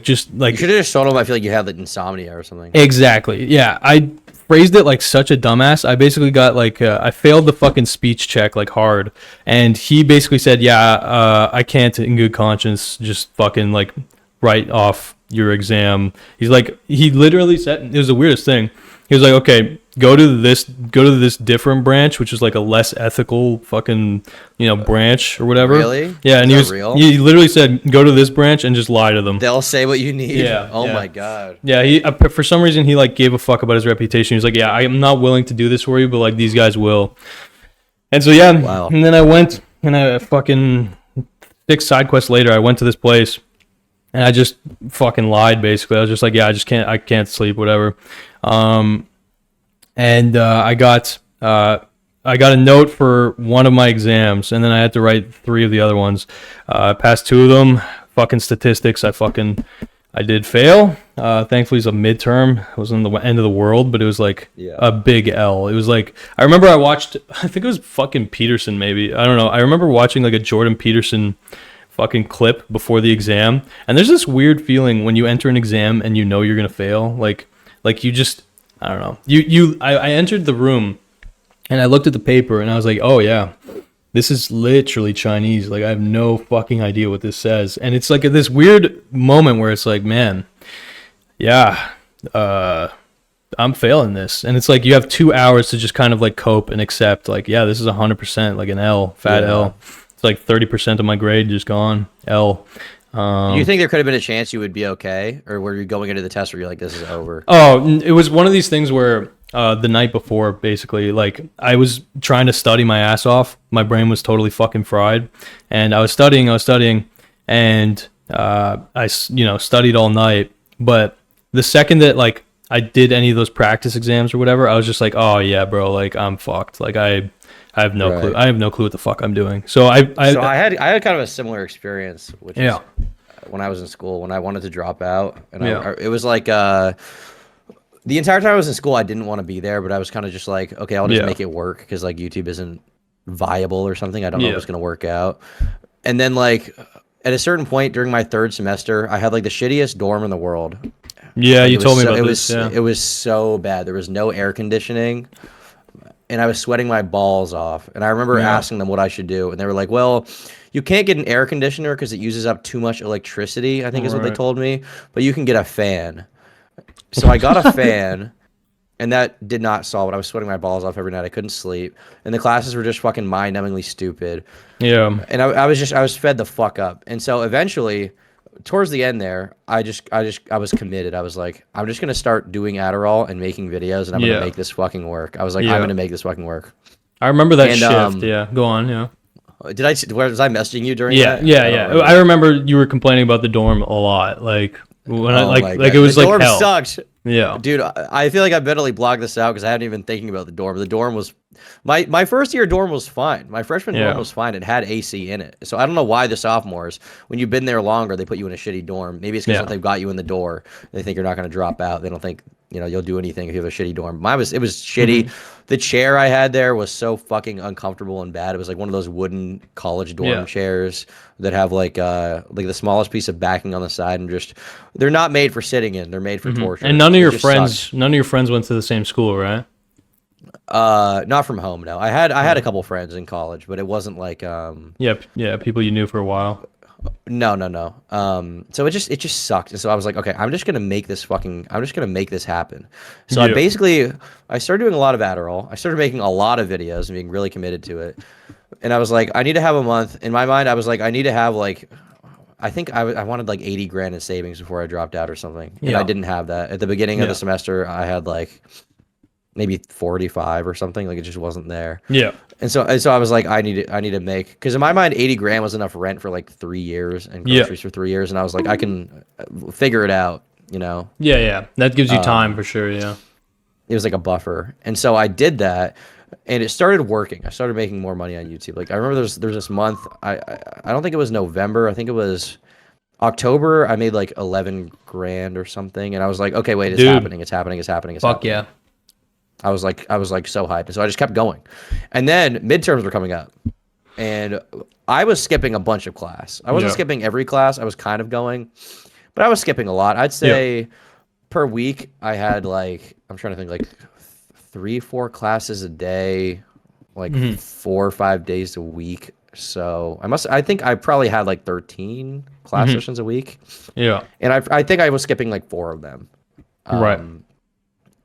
just like you should have just told him I feel like you have like insomnia or something. Exactly, yeah, I phrased it like such a dumbass. I basically got like I failed the fucking speech check like hard, and he basically said, yeah, I can't in good conscience just fucking like write off your exam. He's like, he literally said, it was the weirdest thing. He was like, okay, go to this different branch, which is like a less ethical fucking, you know, branch or whatever. Really? Yeah, and he literally said, go to this branch and just lie to them. They'll say what you need. Yeah. Oh my god. Yeah, he for some reason he like gave a fuck about his reputation. He was like, yeah, I'm not willing to do this for you, but like these guys will. And so yeah, wow. And then I went and I fucking 6 side quests later, I went to this place. And I just fucking lied, basically. I was just like, yeah, I can't sleep, whatever. And I got a note for one of my exams, and then I had to write 3 of the other ones. I passed 2 of them. Fucking statistics, I did fail. Thankfully, it's a midterm. It wasn't the end of the world, but it was like a big L. It was like, I remember I watched, I think it was fucking Peterson, maybe. I don't know. I remember watching like a Jordan Peterson fucking clip before the exam, and there's this weird feeling when you enter an exam and you know you're gonna fail, like you just, I don't know, I entered the room and I looked at the paper and I was like, oh yeah, this is literally Chinese, like I have no fucking idea what this says. And it's like this weird moment where it's like, man, yeah, I'm failing this. And it's like you have 2 hours to just kind of like cope and accept, like, yeah, this is 100% like an L, fat L. It's like 30% of my grade just gone. L. Do you think there could have been a chance you would be okay? Or were you going into the test where you're like, this is over? Oh, it was one of these things where the night before, basically, like I was trying to study my ass off. My brain was totally fucking fried. And I was studying, and I studied all night. But the second that like I did any of those practice exams or whatever, I was just like, oh yeah, bro, like I'm fucked. Like I have no clue. I have no clue what the fuck I'm doing. So I had kind of a similar experience, which is when I was in school, when I wanted to drop out, and it was like the entire time I was in school, I didn't want to be there, but I was kind of just like, okay, I'll just make it work because like YouTube isn't viable or something. I don't know if it's gonna work out. And then like at a certain point during my 3rd semester, I had like the shittiest dorm in the world. Yeah, Like, you told me about it this. Yeah. it was so bad. There was no air conditioning, and I was sweating my balls off. And I remember Yeah. asking them what I should do, and they were like, "Well, you can't get an air conditioner because it uses up too much electricity," I think is what they Right. told me. But you can get a fan. So I got a fan, and that did not solve it. I was sweating my balls off every night. I couldn't sleep, and the classes were just fucking mind-numbingly stupid. Yeah. And I was fed the fuck up. And so eventually, towards the end there, I was committed. I was like, I'm just gonna start doing Adderall and making videos, and I'm gonna Yeah. make this fucking work. I was like, I'm Yeah. gonna make this fucking work. I remember that And shift. Yeah. Go on. Yeah. was I messaging you during Yeah. that? Yeah. I don't Yeah. remember. I remember you were complaining about the dorm a lot. Like when I Oh my like God. it was The like dorm hell. sucked. Yeah. Dude, I feel like I better block this out because I hadn't even thinking about the dorm. The dorm was my first year dorm was fine. My freshman dorm Yeah. was fine. It had AC in it. So I don't know why the sophomores, when you've been there longer, they put you in a shitty dorm. Maybe it's because Yeah. they've got you in the door, they think you're not going to drop out. They don't think you'll do anything if you have a shitty dorm. It was shitty. Mm-hmm. The chair I had there was so fucking uncomfortable and bad. It was like one of those wooden college dorm Yeah. chairs that have like the smallest piece of backing on the side, and just they're not made for sitting in. They're made for torture. Mm-hmm. And none of It your just friends, sucked. none of your friends went to the same school, right? Not from home. No, I had a couple friends in college, but it wasn't like Yeah. Yeah. People you knew for a while. no. So it just sucked. And so I was like, okay, I'm just gonna make this happen. So Yeah. I started doing a lot of Adderall. I started making a lot of videos and being really committed to it. And I was like, I need to have a month. In my mind, I was like, I need to have like, I think I wanted like 80 grand in savings before I dropped out or something. And I Yeah. didn't have that. At the beginning of Yeah. the semester, I had like maybe 45 or something. Like it just wasn't there. Yeah. And so I was like, I need to make, because in my mind, 80 grand was enough rent for like 3 years and Yeah. groceries for 3 years. And I was like, I can figure it out, Yeah. Yeah. That gives you time for sure. Yeah. It was like a buffer. And so I did that, and it started working. I started making more money on YouTube. Like I remember there's this month, I don't think it was November. I think it was October. I made like 11 grand or something. And I was like, okay, wait, it's Dude. happening. It's happening. It's happening. It's Fuck happening. yeah. I was like so hyped. And so I just kept going. And then midterms were coming up, and I was skipping a bunch of class. I wasn't Yeah. skipping every class. I was kind of going, but I was skipping a lot. I'd say per week I had like, I'm trying to think, like 3-4 classes a day, like 4 or 5 days a week. So I think I probably had like 13 class sessions a week. Yeah. And I think I was skipping like 4 of them. Right.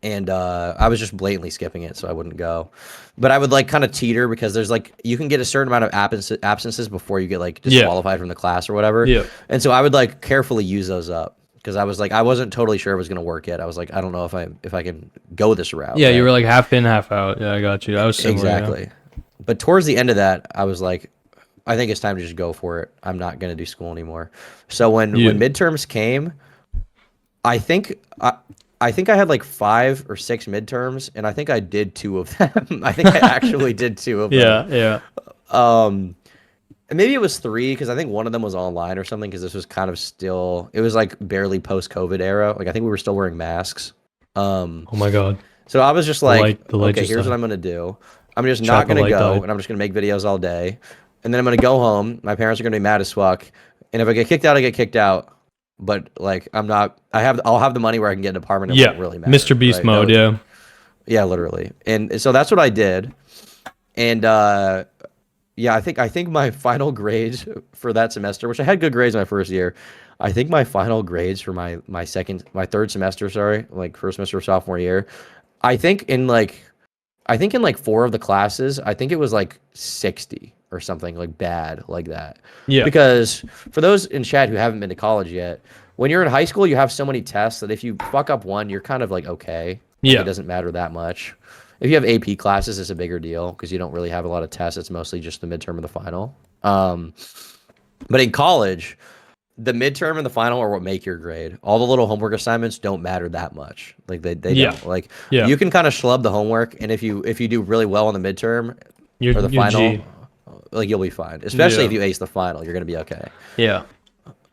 And I was just blatantly skipping it so I wouldn't go. But I would like kind of teeter, because there's like, you can get a certain amount of absences before you get like disqualified from the class or whatever. Yeah. And so I would like carefully use those up, because I was like, I wasn't totally sure it was going to work yet. I was like, I don't know if I can go this route. Yeah. right? You were like half in, half out. Yeah. I got you. I was similar, yeah. Exactly. But towards the end of that, I was like, I think it's time to just go for it. I'm not going to do school anymore. So when midterms came, I think I had like 5 or 6 midterms, and I think I did 2 of them. I think I actually did 2 of them. Yeah. And maybe it was 3, because I think one of them was online or something, because this was kind of still, it was like barely post-COVID era. Like I think we were still wearing masks. Oh my God. So I was just like, the light okay, just here's what died. I'm going to do. I'm just Shot not the going to light go, died. and I'm just going to make videos all day. And then I'm going to go home. My parents are going to be mad as fuck. And if I get kicked out, I get kicked out. But like, I'll have the money where I can get an apartment. It won't really matter. Mr. Beast right? mode. Yeah. Yeah, literally. And so that's what I did. And yeah, I think my final grades for that semester, which I had good grades my first year, I think my final grades for my third semester, like first semester of sophomore year, I think in like 4 of the classes, I think it was like 60 or something, like bad like that. Yeah. Because for those in chat who haven't been to college yet, when you're in high school, you have so many tests that if you fuck up one, you're kind of like, okay. Like, Yeah. it doesn't matter that much. If you have AP classes, it's a bigger deal because you don't really have a lot of tests. It's mostly just the midterm and the final. But in college, the midterm and the final are what make your grade. All the little homework assignments don't matter that much. Like they don't. Like you can kind of schlub the homework, and if you do really well on the midterm or the final, like you'll be fine. Especially if you ace the final, you're gonna be okay. Yeah.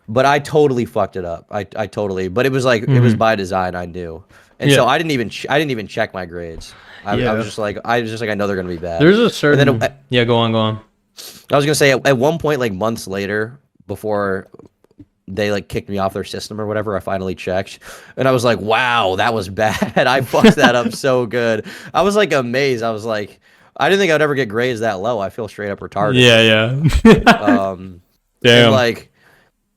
But I totally fucked it up. I totally. But it was like it was by design. I knew, and so I didn't even check my grades. I was just like I know they're gonna be bad. There's a certain. And then, go on. I was gonna say at one point, like months later, before they like kicked me off their system or whatever. I finally checked, and I was like, wow, that was bad. I fucked that up so good. I was like amazed. I was like, I didn't think I'd ever get grades that low. I feel straight up retarded. Yeah. Damn. And like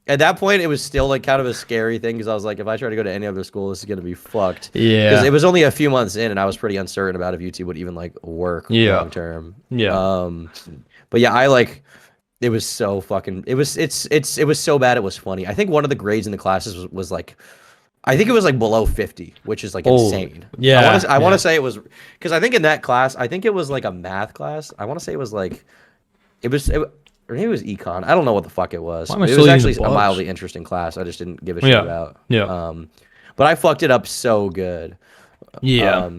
at that point, it was still like kind of a scary thing because I was like, if I try to go to any other school, this is gonna be fucked. Yeah. Because it was only a few months in, and I was pretty uncertain about if YouTube would even like work long term. Yeah. But yeah, I like. It was so fucking. It was so bad. It was funny. I think one of the grades in the classes was like, I think it was like below 50, which is like insane. Yeah. I want to say it was because I think in that class, I think it was like a math class. I want to say it was like, or maybe it was econ. I don't know what the fuck it was. It was actually a mildly interesting class. I just didn't give a shit about. Yeah. But I fucked it up so good. Yeah.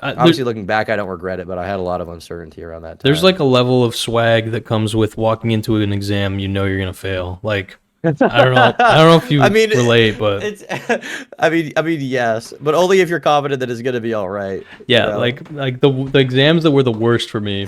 Obviously, looking back, I don't regret it, but I had a lot of uncertainty around that time. There's like a level of swag that comes with walking into an exam. You know you're gonna fail. Like, I don't know if you relate, but it's. I mean, yes, but only if you're confident that it's gonna be all right. Yeah, you know? like the exams that were the worst for me.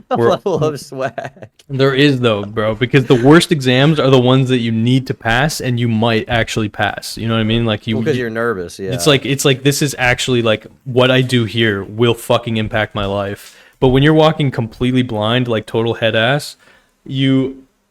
Were, level of swag. There is though, bro, because the worst exams are the ones that you need to pass, and you might actually pass. You know what I mean? Like because you're nervous. Yeah. It's like this is actually like what I do here will fucking impact my life. But when you're walking completely blind, like total head ass,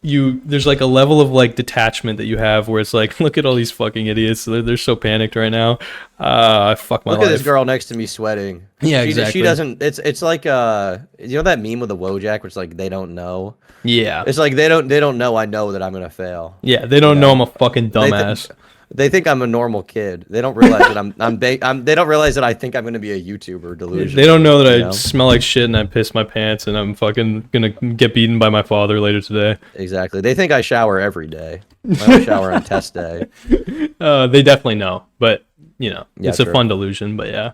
there's like a level of like detachment that you have where it's like, look at all these fucking idiots. They're so panicked right now. I fuck my life. Look at this girl next to me sweating. Yeah, exactly. She doesn't. It's like you know that meme with the Wojak, which like they don't know. Yeah. It's like they don't know. I know that I'm gonna fail. Yeah, they don't know I'm a fucking dumbass. They think I'm a normal kid. They don't realize that they don't realize that I think I'm gonna be a YouTuber delusion. They don't know that I smell like shit and I piss my pants and I'm fucking gonna get beaten by my father later today. Exactly. They think I shower every day. I only shower on test day. They definitely know, but you know, it's true. a fun delusion. But yeah.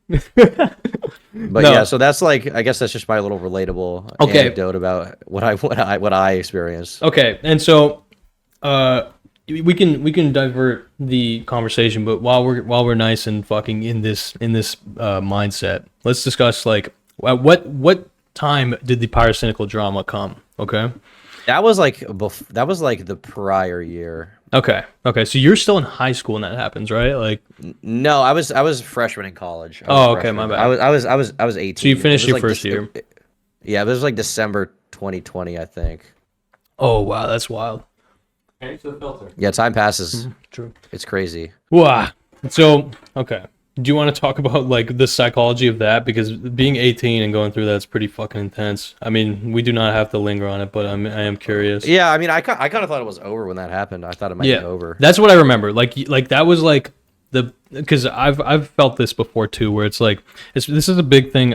But yeah, so that's like, I guess that's just my little relatable anecdote about what I experienced. Okay, and so we can divert the conversation, but while we're nice and fucking in this mindset, let's discuss like what time did the pyrocynical drama come? Okay, that was like the prior year. Okay, so you're still in high school when that happens, right? Like, no, I was a freshman in college. Okay, my bad. I was 18. So you finished your first year. Yeah, it was like December 2020, I think. Oh wow, that's wild. To the filter. Yeah, time passes. Mm-hmm. True. It's crazy. Wow. So, okay. Do you want to talk about like the psychology of that? Because being 18 and going through that's pretty fucking intense. I mean, we do not have to linger on it, but I am curious. Yeah, I mean, I kind of thought it was over when that happened. I thought it might be over. That's what I remember. Like that was like because I've felt this before too, where it's like this is a big thing.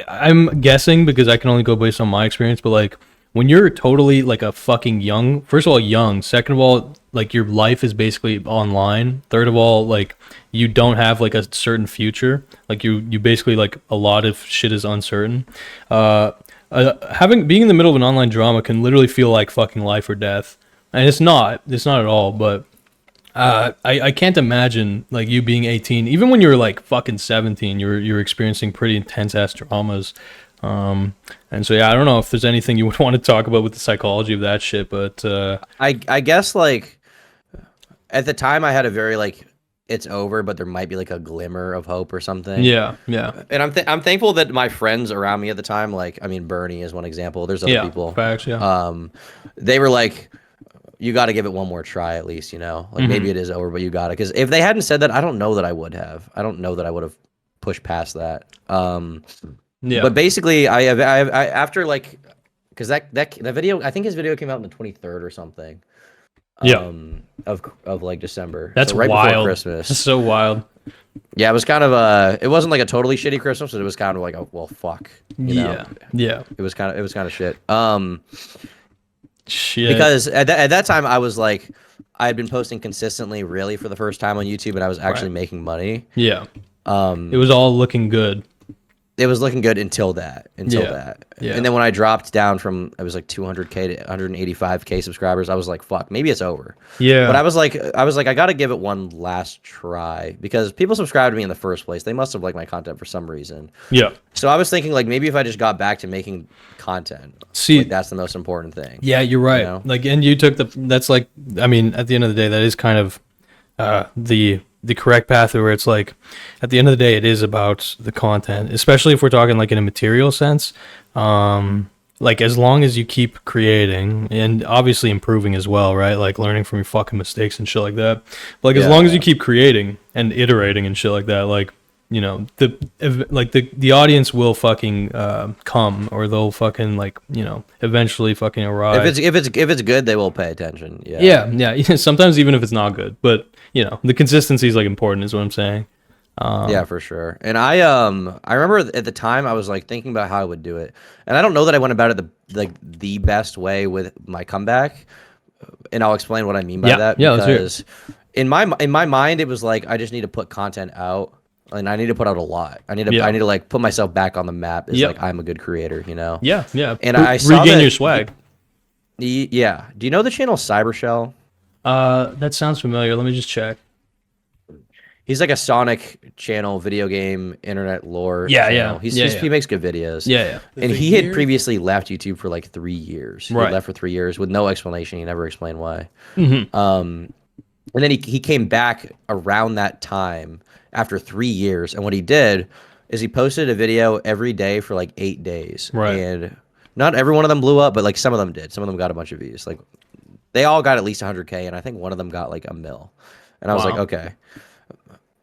I'm guessing because I can only go based on my experience, but like when you're totally like a fucking first of all, young, second of all, like your life is basically online. Third of all, like you don't have like a certain future. Like you basically like a lot of shit is uncertain. Being in the middle of an online drama can literally feel like fucking life or death. And it's not at all, but I can't imagine like you being 18, even when you were like fucking 17, you're experiencing pretty intense ass dramas. And so yeah, I don't know if there's anything you would want to talk about with the psychology of that shit, but I guess like at the time I had a very like it's over, but there might be like a glimmer of hope or something. Yeah. And I'm thankful that my friends around me at the time, like I mean Bernie is one example. There's other people. Facts, yeah. They were like, you got to give it one more try at least, you know. Like maybe it is over, but you got it. Because if they hadn't said that, I don't know that I would have. I don't know that I would have pushed past that. Yeah. But basically, I after like, because that video, I think his video came out on the 23rd or something. Of like December. That's so right wild. before Christmas. That's so wild. Yeah, it was kind of it wasn't like a totally shitty Christmas, but it was kind of like a well fuck. You know? Yeah. It was kind of shit. Shit. Because at that time I was like, I had been posting consistently, really for the first time on YouTube, and I was actually making money. Yeah. It was all looking good. it was looking good until that. Yeah. And then when I dropped down from, it was like 200K to 185K subscribers, I was like, fuck, maybe it's over. Yeah. But I was like, I got to give it one last try because people subscribed to me in the first place. They must have liked my content for some reason. Yeah. So I was thinking like maybe if I just got back to making content, See, like, that's the most important thing. Yeah, you're right. You know? Like, and you took that's like, I mean, at the end of the day, that is kind of the correct path where it's like, at the end of the day, it is about the content, especially if we're talking like in a material sense. Like as long as you keep creating and obviously improving as well, right? Like learning from your fucking mistakes and shit like that. But like as long as you keep creating and iterating and shit like that, like, you know, the audience will fucking come, or they'll fucking like, you know, eventually fucking arrive. If it's good, they will pay attention. Yeah. Sometimes even if it's not good, but you know, the consistency is like important, is what I'm saying. Yeah, for sure. And I remember at the time I was like thinking about how I would do it, and I don't know that I went about it the best way with my comeback, and I'll explain what I mean by that. Yeah, because in my mind it was like I just need to put content out. And I need to put out a lot. I need to like put myself back on the map. It's like I'm a good creator, you know. Yeah. And I saw regain your swag. Yeah. Do you know the channel Cybershell? That sounds familiar. Let me just check. He's like a Sonic channel, video game, internet lore. Yeah. He makes good videos. Yeah. And he had previously left YouTube for like 3 years. He left for 3 years with no explanation. He never explained why. Mm-hmm. And then he came back around that time after 3 years, and what he did is he posted a video every day for like 8 days. Right. And not every one of them blew up, but like some of them did. Some of them got a bunch of views. Like they all got at least 100K, and I think one of them got like 1 mil. And I was like, okay.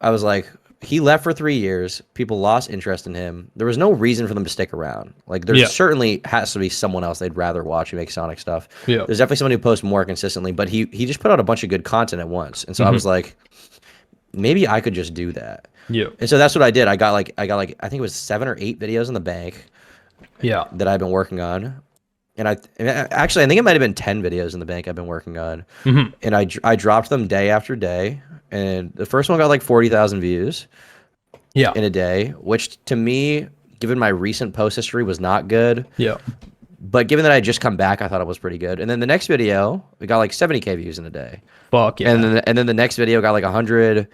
I was like, he left for 3 years. People lost interest in him. There was no reason for them to stick around. Like there certainly has to be someone else they'd rather watch who makes Sonic stuff. Yeah. There's definitely someone who posts more consistently, but he just put out a bunch of good content at once. And so I was like, maybe I could just do that. Yeah. And so that's what I did. I got like I think it was 7 or 8 videos in the bank. Yeah. That I've been working on. And actually I think it might have been 10 videos in the bank I've been working on. Mm-hmm. And I dropped them day after day, and the first one got like 40,000 views. Yeah. In a day, which to me, given my recent post history, was not good. Yeah. But given that I had just come back, I thought it was pretty good. And then the next video, we got like 70K views in a day. Fuck yeah. And then the next video got like 100. And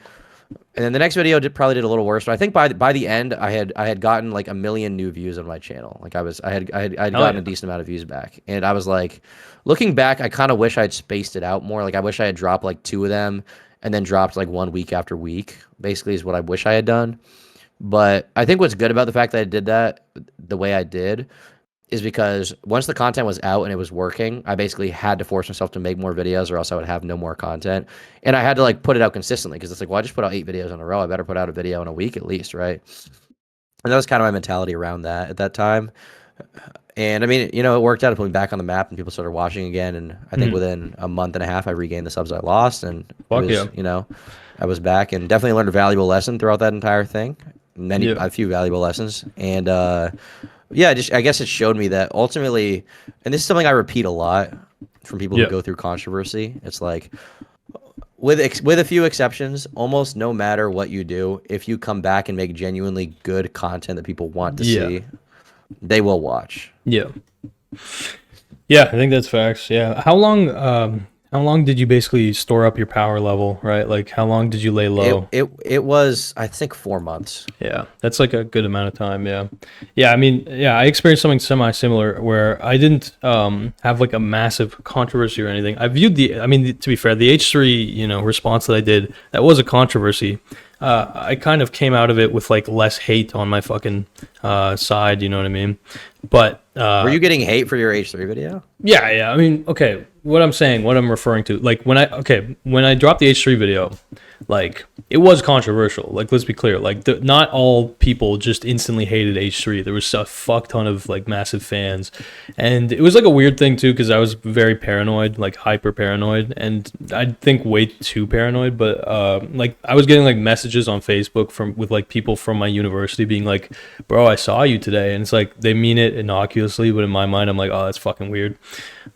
then the next video probably did a little worse. But I think by the end, I had gotten like 1 million new views on my channel. Like I had gotten a decent amount of views back. And I was like, looking back, I kind of wish I'd spaced it out more. Like I wish I had dropped like 2 of them and then dropped like 1 week after week. Basically, is what I wish I had done. But I think what's good about the fact that I did that the way I did is because once the content was out and it was working, I basically had to force myself to make more videos, or else I would have no more content. And I had to like put it out consistently, because it's like, well, I just put out 8 videos in a row. I better put out a video in a week at least, right? And that was kind of my mentality around that at that time. And I mean, you know, it worked out. It put me back on the map and people started watching again. And I think within a month and a half, I regained the subs I lost. And you know, I was back, and definitely learned a valuable lesson throughout that entire thing. A few valuable lessons. And yeah, I guess it showed me that ultimately, and this is something I repeat a lot from people who go through controversy. It's like, with a few exceptions, almost no matter what you do, if you come back and make genuinely good content that people want to see, they will watch. Yeah, I think that's facts. Yeah, how long did you basically store up your power level, right? Like, how long did you lay low? It was, I think, 4 months. Yeah, that's like a good amount of time. Yeah. I mean, I experienced something semi-similar where I didn't have like a massive controversy or anything. I viewed to be fair, the H3 response that I did, that was a controversy. I kind of came out of it with like less hate on my fucking side. You know what I mean? But were you getting hate for your H3 video? Yeah. I mean, okay. What I'm referring to, like when I dropped the H3 video, like it was controversial. Like, let's be clear. Like not all people just instantly hated H3. There was a fuck ton of like massive fans, and it was like a weird thing too, because I was very paranoid, like hyper paranoid, and I think way too paranoid. But like I was getting like messages on Facebook with like people from my university being like, "Bro, I saw you today," and it's like they mean it innocuously, but in my mind, I'm like, "Oh, that's fucking weird."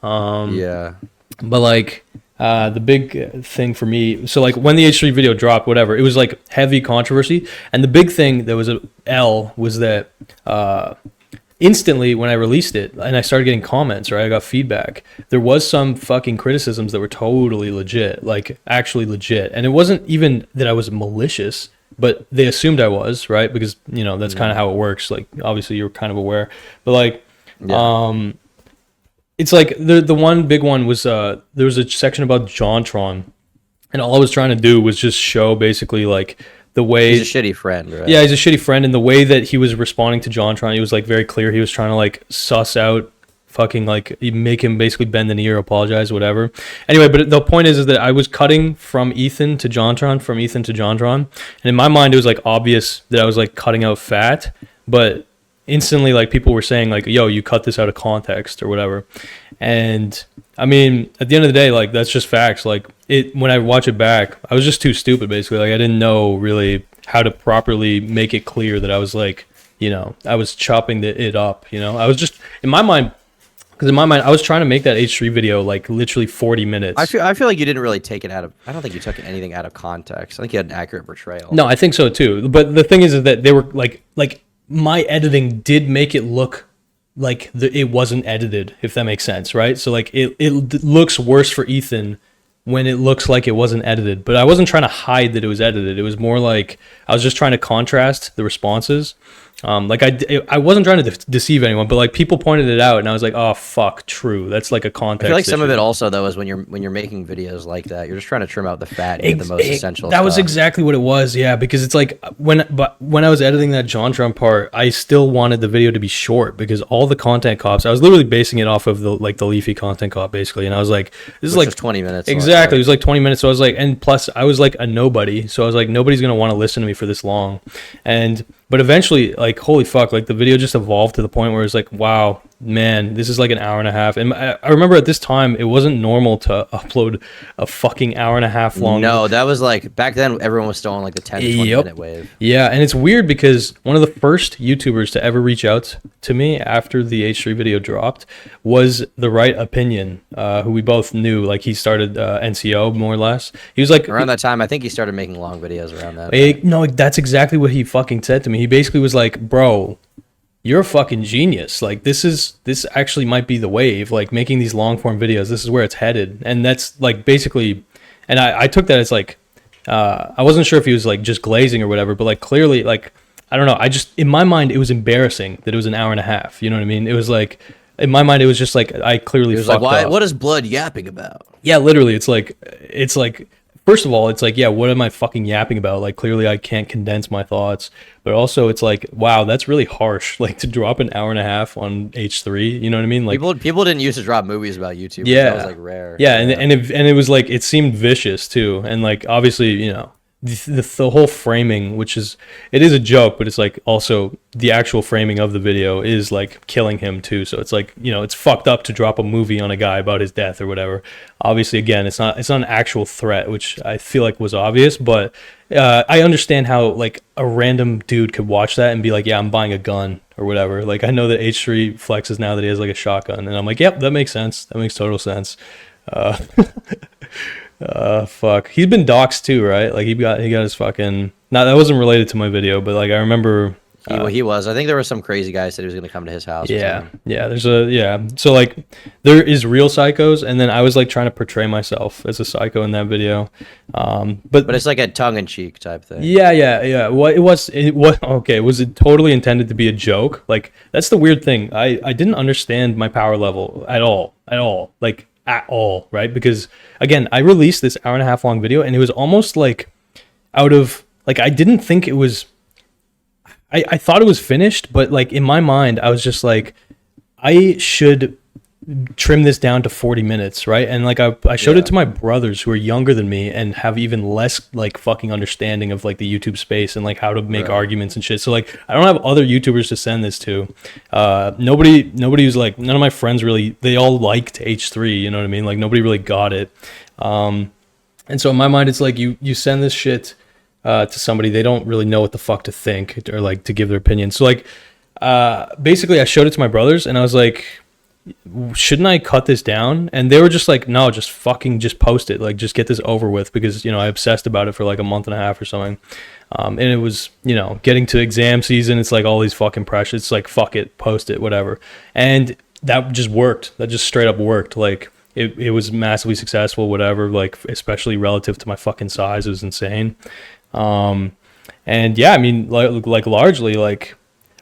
Yeah. But like The big thing for me, so like when the H3 video dropped, whatever, it was like heavy controversy, and the big thing that was a L was that instantly when I released it and I started getting comments, right, I got feedback, there was some fucking criticisms that were totally legit, like actually legit, and it wasn't even that I was malicious, but they assumed I was, right, because you know that's kind of how it works. Like obviously you're kind of aware, but like it's like the one big one was there was a section about JonTron, and all I was trying to do was just show basically like the way he's a shitty friend, right? Yeah, he's a shitty friend, and the way that he was responding to JonTron, he was like very clear. He was trying to like suss out fucking like make him basically bend the knee or apologize, whatever. Anyway, but the point is that I was cutting from Ethan to JonTron, and in my mind it was like obvious that I was like cutting out fat, but instantly like people were saying like, yo, you cut this out of context or whatever. And I mean, at the end of the day, like that's just facts. Like it, when I watch it back, I was just too stupid basically. Like I didn't know really how to properly make it clear that I was like, you know, I was chopping it up, you know. I was just in my mind, because in my mind I was trying to make that H3 video like literally 40 minutes. I feel like you didn't really take it out of, I don't think you took anything out of context. I think you had an accurate portrayal. No, I think so too. But the thing is that they were like my editing did make it look like it wasn't edited, if that makes sense, right? So like it looks worse for Ethan when it looks like it wasn't edited, but I wasn't trying to hide that it was edited. It was more like I was just trying to contrast the responses. Like I wasn't trying to deceive anyone, but like people pointed it out, and I was like, oh fuck, true. That's like a context. I feel like some issue. of it also though is when you're making videos like that, you're just trying to trim out the fat and get the most essential. That stuff. was exactly what it was, yeah. Because it's like when I was editing that JonTron part, I still wanted the video to be short because all the content cops, I was literally basing it off of the leafy content cop basically, and I was like, this is like 20 minutes. Exactly, it was like 20 minutes. So I was like, and plus I was like a nobody, so I was like, nobody's gonna want to listen to me for this long, but eventually, like, holy fuck, like the video just evolved to the point where it's like, wow, man, this is like an hour and a half. And I remember at this time, it wasn't normal to upload a fucking hour and a half long. No, that was like, back then, everyone was still on like the 10 to 20 minute wave. Yeah, and it's weird because one of the first YouTubers to ever reach out to me after the H3 video dropped was The Right Opinion, who we both knew. Like, he started NCO, more or less. He was like... Around that time, I think he started making long videos around that. No, that's exactly what he fucking said to me. He basically was like, bro, you're a fucking genius. Like this actually might be the wave, like making these long form videos. This is where it's headed. And that's like basically, and I took that as like, I wasn't sure if he was like just glazing or whatever, but like clearly, like, I don't know. I just, in my mind, it was embarrassing that it was an hour and a half. You know what I mean? It was like, in my mind, it was just like, I clearly fucked up. What is blood yapping about? Yeah, literally. It's like, first of all, it's like, yeah, what am I fucking yapping about? Like, clearly I can't condense my thoughts. But also, it's like, wow, that's really harsh. Like, to drop an hour and a half on H3, you know what I mean? Like, people didn't used to drop movies about YouTube. Yeah. That was, like, rare. Yeah, and it was, like, it seemed vicious, too. And, like, obviously, you know, the whole framing, which is, it is a joke, but it's, like, also, the actual framing of the video is, like, killing him, too. So it's, like, you know, it's fucked up to drop a movie on a guy about his death or whatever. Obviously, again, it's not an actual threat, which I feel like was obvious, but I understand how like a random dude could watch that and be like, yeah, I'm buying a gun or whatever. Like I know that H3 flexes now that he has like a shotgun, and I'm like, yep, that makes sense. That makes total sense. Fuck, he's been doxxed too, right? Like he got his fucking. Now that wasn't related to my video, but like I remember. He was. I think there was some crazy guy said he was going to come to his house. Yeah. So like, there is real psychos, and then I was like trying to portray myself as a psycho in that video. But it's like a tongue-in-cheek type thing. Yeah. Well, it was okay. Was it totally intended to be a joke? Like that's the weird thing. I didn't understand my power level at all. Like at all, right? Because again, I released this hour and a half long video, and it was almost like out of like I didn't think it was. I thought it was finished, but like in my mind, I was just like, I should trim this down to 40 minutes, right? And like I showed it to my brothers who are younger than me and have even less like fucking understanding of like the YouTube space and like how to make arguments and shit. So like I don't have other YouTubers to send this to. Nobody was like, none of my friends really, they all liked H3, you know what I mean? Like nobody really got it. And so in my mind, it's like you send this shit to somebody, they don't really know what the fuck to think or like to give their opinion. So like basically I showed it to my brothers and I was like, shouldn't I cut this down? And they were just like, no, just post it. Like, just get this over with, because, I obsessed about it for like a month and a half or something. And it was, getting to exam season. It's like all these fucking pressures. It's like, fuck it, post it, whatever. And that just worked. That just straight up worked. Like, it was massively successful, whatever, like, especially relative to my fucking size. It was insane. And yeah, I mean, like largely, like,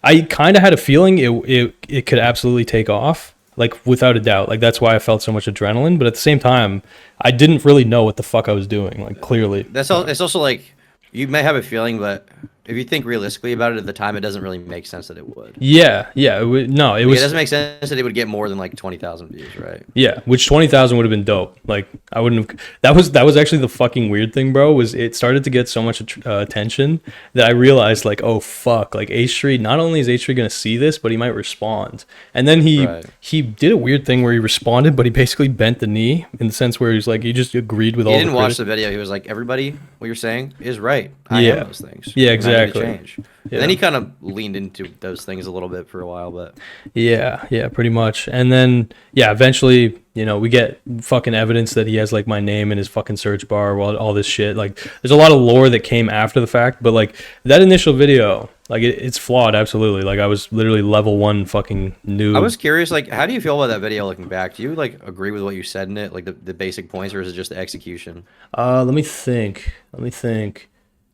I kind of had a feeling it could absolutely take off, like, without a doubt. Like, that's why I felt so much adrenaline. But at the same time, I didn't really know what the fuck I was doing, like, clearly. It's also like, you may have a feeling, but if you think realistically about it at the time, it doesn't really make sense that it would. Yeah. It doesn't make sense that it would get more than like 20,000 views, right? Yeah, which 20,000 would have been dope. Like, I wouldn't have. That was actually the fucking weird thing, bro. Was it started to get so much attention that I realized, like, oh fuck, like, H3. Not only is H3 gonna see this, but he might respond. And then he did a weird thing where he responded, but he basically bent the knee in the sense where he's like, he just agreed with all. He didn't watch the video. He was like, everybody, what you're saying is right. I am those things. Yeah, exactly. Change. Yeah. And then he kind of leaned into those things a little bit for a while, but yeah, pretty much. And then eventually, we get fucking evidence that he has like my name in his fucking search bar, all this shit. Like, there's a lot of lore that came after the fact, but like that initial video, like, it's flawed, absolutely. Like, I was literally level 1 fucking noob. I was curious, like, how do you feel about that video looking back? Do you like agree with what you said in it, like the basic points, or is it just the execution? Let me think.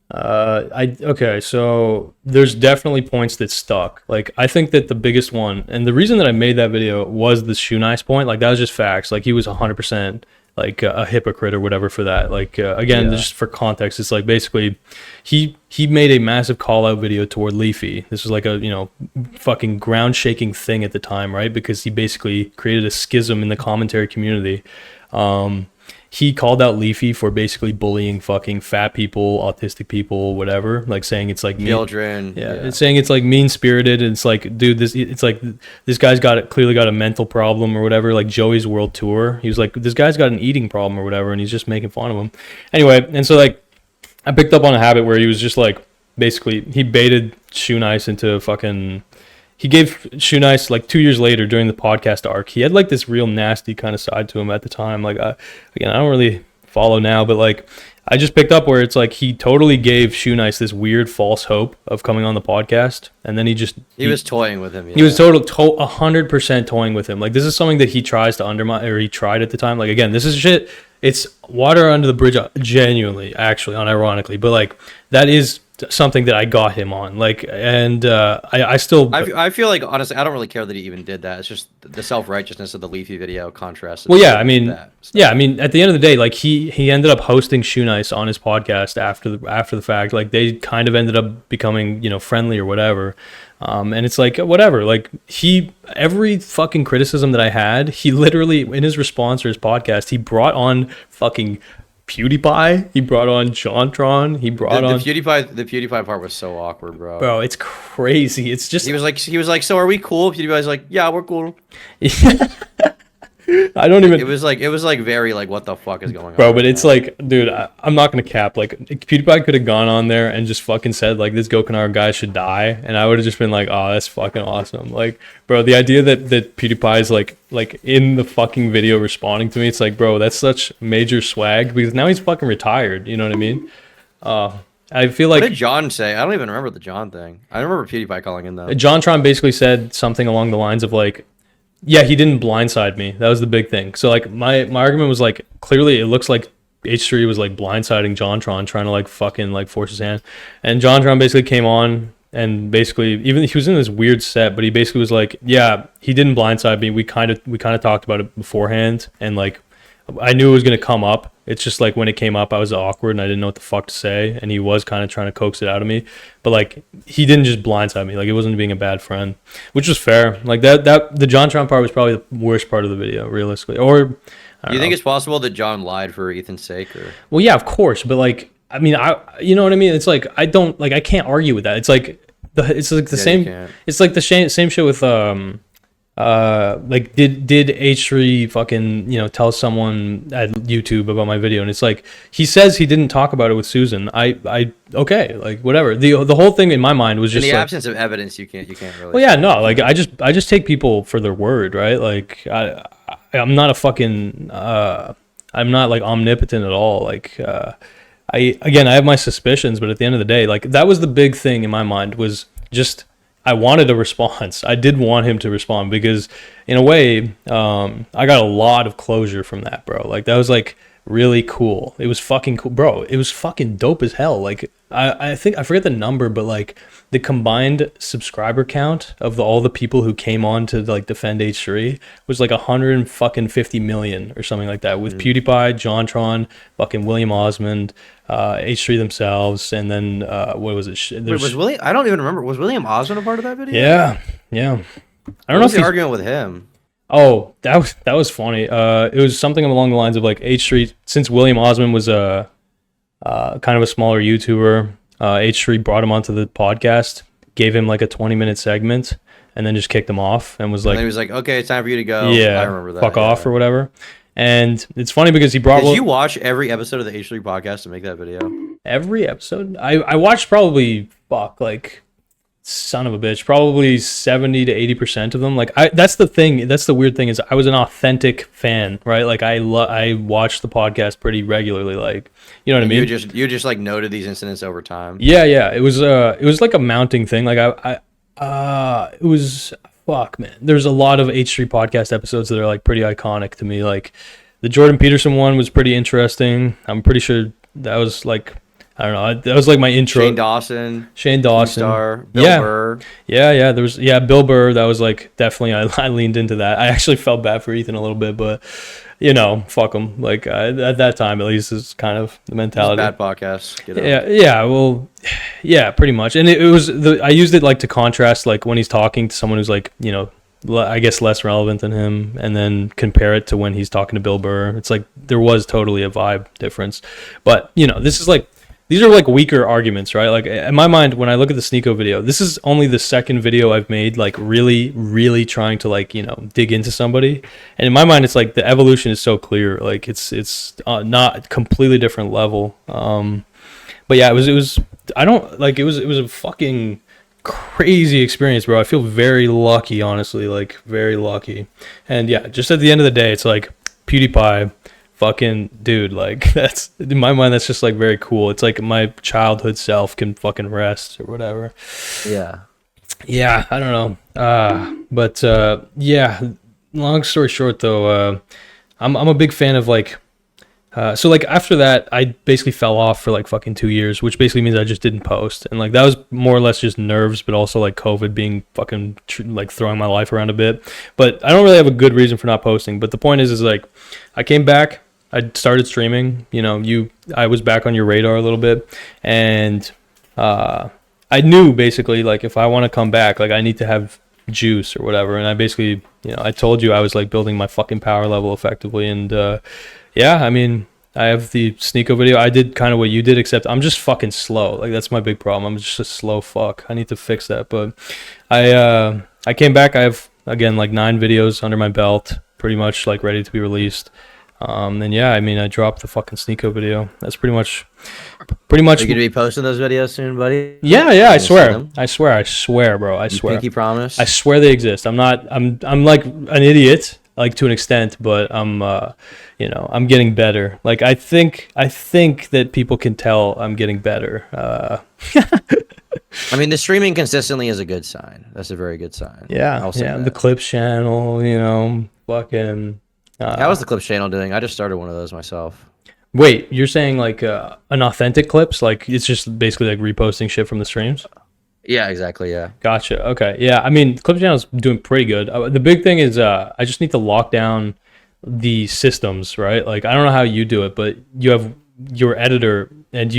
Okay, so there's definitely points that stuck. Like, I think that the biggest one, and the reason that I made that video, was the shoe nice point. Like, that was just facts. Like, he was 100% like a hypocrite or whatever for that. Like, again, just for context, it's like, basically he made a massive call out video toward Leafy. This was like a fucking ground shaking thing at the time, right? Because he basically created a schism in the commentary community. He called out Leafy for basically bullying fucking fat people, autistic people, whatever. Like, saying it's like children. It's saying it's like mean spirited. And it's like, dude, it's like this guy's clearly got a mental problem or whatever. Like Joey's World Tour, he was like, this guy's got an eating problem or whatever, and he's just making fun of him. Anyway, and so like I picked up on a habit where he was just like, basically he baited Shoe Nice into fucking. He gave Shoe Nice, like 2 years later during the podcast arc, he had like this real nasty kind of side to him at the time. Like, again, I don't really follow now, but like I just picked up where it's like he totally gave Shoe Nice this weird false hope of coming on the podcast, and then he was toying with him. Yeah. He was 100% toying with him. Like, this is something that he tries to undermine, or he tried at the time. Like, again, this is shit. It's water under the bridge, genuinely, actually, unironically, but like that is something that I got him on, like, and I still I feel like, honestly, I don't really care that he even did that. It's just the self-righteousness of the Leafy video contrast. Well, I mean, at the end of the day, like he ended up hosting Shoe Nice on his podcast after the fact. Like, they kind of ended up becoming friendly or whatever. And it's like, whatever, like every fucking criticism that I had, he literally, in his response to his podcast, he brought on fucking PewDiePie, he brought on JonTron, he brought on the PewDiePie part was so awkward, bro. It's crazy. It's just, he was like, so are we cool? PewDiePie's like, yeah, we're cool. I don't even. It was like very like, what the fuck is going on, bro? But it's like, dude, I'm not gonna cap. Like, PewDiePie could have gone on there and just fucking said like, this Gokanaru guy should die, and I would have just been like, oh, that's fucking awesome. Like, bro, the idea that PewDiePie is like in the fucking video responding to me, it's like, bro, that's such major swag, because now he's fucking retired. You know what I mean? I feel like. What did John say? I don't even remember the John thing. I remember PewDiePie calling in though. JonTron basically said something along the lines of like, yeah, he didn't blindside me. That was the big thing. So like my argument was like, clearly it looks like H3 was like blindsiding JonTron, trying to like fucking like force his hand. And JonTron basically came on and basically, even he was in this weird set, but he basically was like, yeah, he didn't blindside me. We kind of talked about it beforehand, and like I knew it was gonna come up. It's just like when it came up, I was awkward and I didn't know what the fuck to say, and he was kind of trying to coax it out of me. But like, he didn't just blindside me. Like, it wasn't being a bad friend, which was fair. Like the JonTron part was probably the worst part of the video, realistically. Or do you think it's possible that John lied for Ethan's sake? Or? Well, yeah, of course. But like, I mean, you know what I mean? It's like, I can't argue with that. It's like the same. It's like the same shit with like did H3 fucking, tell someone at YouTube about my video? And it's like, he says he didn't talk about it with Susan. I okay, like whatever. The whole thing in my mind was In just the like, absence of evidence, you can't really. well, yeah, no, like I just take people for their word, right? Like I'm not a fucking I'm not like omnipotent at all. Like I have my suspicions, but at the end of the day, like that was the big thing in my mind, was just I wanted a response. I did want him to respond, because in a way, I got a lot of closure from that, bro. Like that was like really cool. It was fucking cool, bro. It was fucking dope as hell. Like I think I forget the number, but like the combined subscriber count of all the people who came on to like defend H3 was like 150 million or something like that, with PewDiePie, JonTron, fucking William Osmond, H3 themselves, and then what was it? Wait, was William? I don't even remember. Was William Osmond a part of that video? Yeah. I don't know if he's arguing with him. Oh, that was funny. It was something along the lines of like H3, since William Osmond was a kind of a smaller YouTuber, H3 brought him onto the podcast, gave him like a 20-minute segment, and then just kicked him off and was like, and he was like, "Okay, it's time for you to go." Yeah, I remember that. Fuck off or whatever. And it's funny because he brought. Did you watch every episode of the H3 podcast to make that video? Every episode? I watched probably like, son of a bitch, probably 70 to 80% of them. Like that's the thing. That's the weird thing, is I was an authentic fan, right? Like I watched the podcast pretty regularly. Like, you know what I mean? You just like noted these incidents over time. Yeah. It was like a mounting thing. Like it was, fuck, man. There's a lot of H3 podcast episodes that are like pretty iconic to me. Like the Jordan Peterson one was pretty interesting. I'm pretty sure that was like, I don't know. That was like my intro. Shane Dawson, Keemstar, Bill Burr. Yeah. There was Bill Burr. That was like definitely I leaned into that. I actually felt bad for Ethan a little bit, but fuck him. Like at that time, at least, is kind of the mentality. Bad podcast. Yeah. Well, yeah, pretty much. And it was I used it like to contrast like when he's talking to someone who's like I guess less relevant than him, and then compare it to when he's talking to Bill Burr. It's like there was totally a vibe difference, but this is like. These are like weaker arguments, right? Like in my mind, when I look at the Sneeko video, this is only the second video I've made, like really, really trying to like, dig into somebody. And in my mind, it's like the evolution is so clear. Like it's not completely different level. But yeah, it was a fucking crazy experience, bro. I feel very lucky, honestly, like very lucky. And yeah, just at the end of the day, it's like PewDiePie, fucking dude, like that's in my mind, that's just like very cool. It's like my childhood self can fucking rest or whatever. Yeah, I don't know. But yeah, long story short though, I'm a big fan of like so like after that I basically fell off for like fucking 2 years, which basically means I just didn't post, and like that was more or less just nerves, but also like COVID being fucking like throwing my life around a bit. But I don't really have a good reason for not posting. But the point is like I came back, I started streaming, I was back on your radar a little bit, and I knew basically like if I want to come back, like I need to have juice or whatever. And I basically, I told you I was like building my fucking power level effectively. And yeah, I mean, I have the Sneeko video. I did kind of what you did, except I'm just fucking slow. Like that's my big problem. I'm just a slow fuck. I need to fix that. But I came back. I have again like 9 videos under my belt, pretty much like ready to be released. And yeah, I mean, I dropped the fucking Sneeko video. That's pretty much. Are you gonna be posting those videos soon, buddy? Yeah, I swear, bro. I swear. Pinky promise. I swear they exist. I'm like an idiot, like to an extent, but I'm getting better. Like I think that people can tell I'm getting better. I mean, the streaming consistently is a good sign. That's a very good sign. Yeah, the Clips channel, fucking. How was the Clips channel doing? I just started one of those myself. Wait, you're saying like an authentic Clips? Like it's just basically like reposting shit from the streams? Yeah, exactly. Yeah. Gotcha. Okay. Yeah. I mean, Clips channel's doing pretty good. The big thing is I just need to lock down the systems, right? Like I don't know how you do it, but you have your editor, and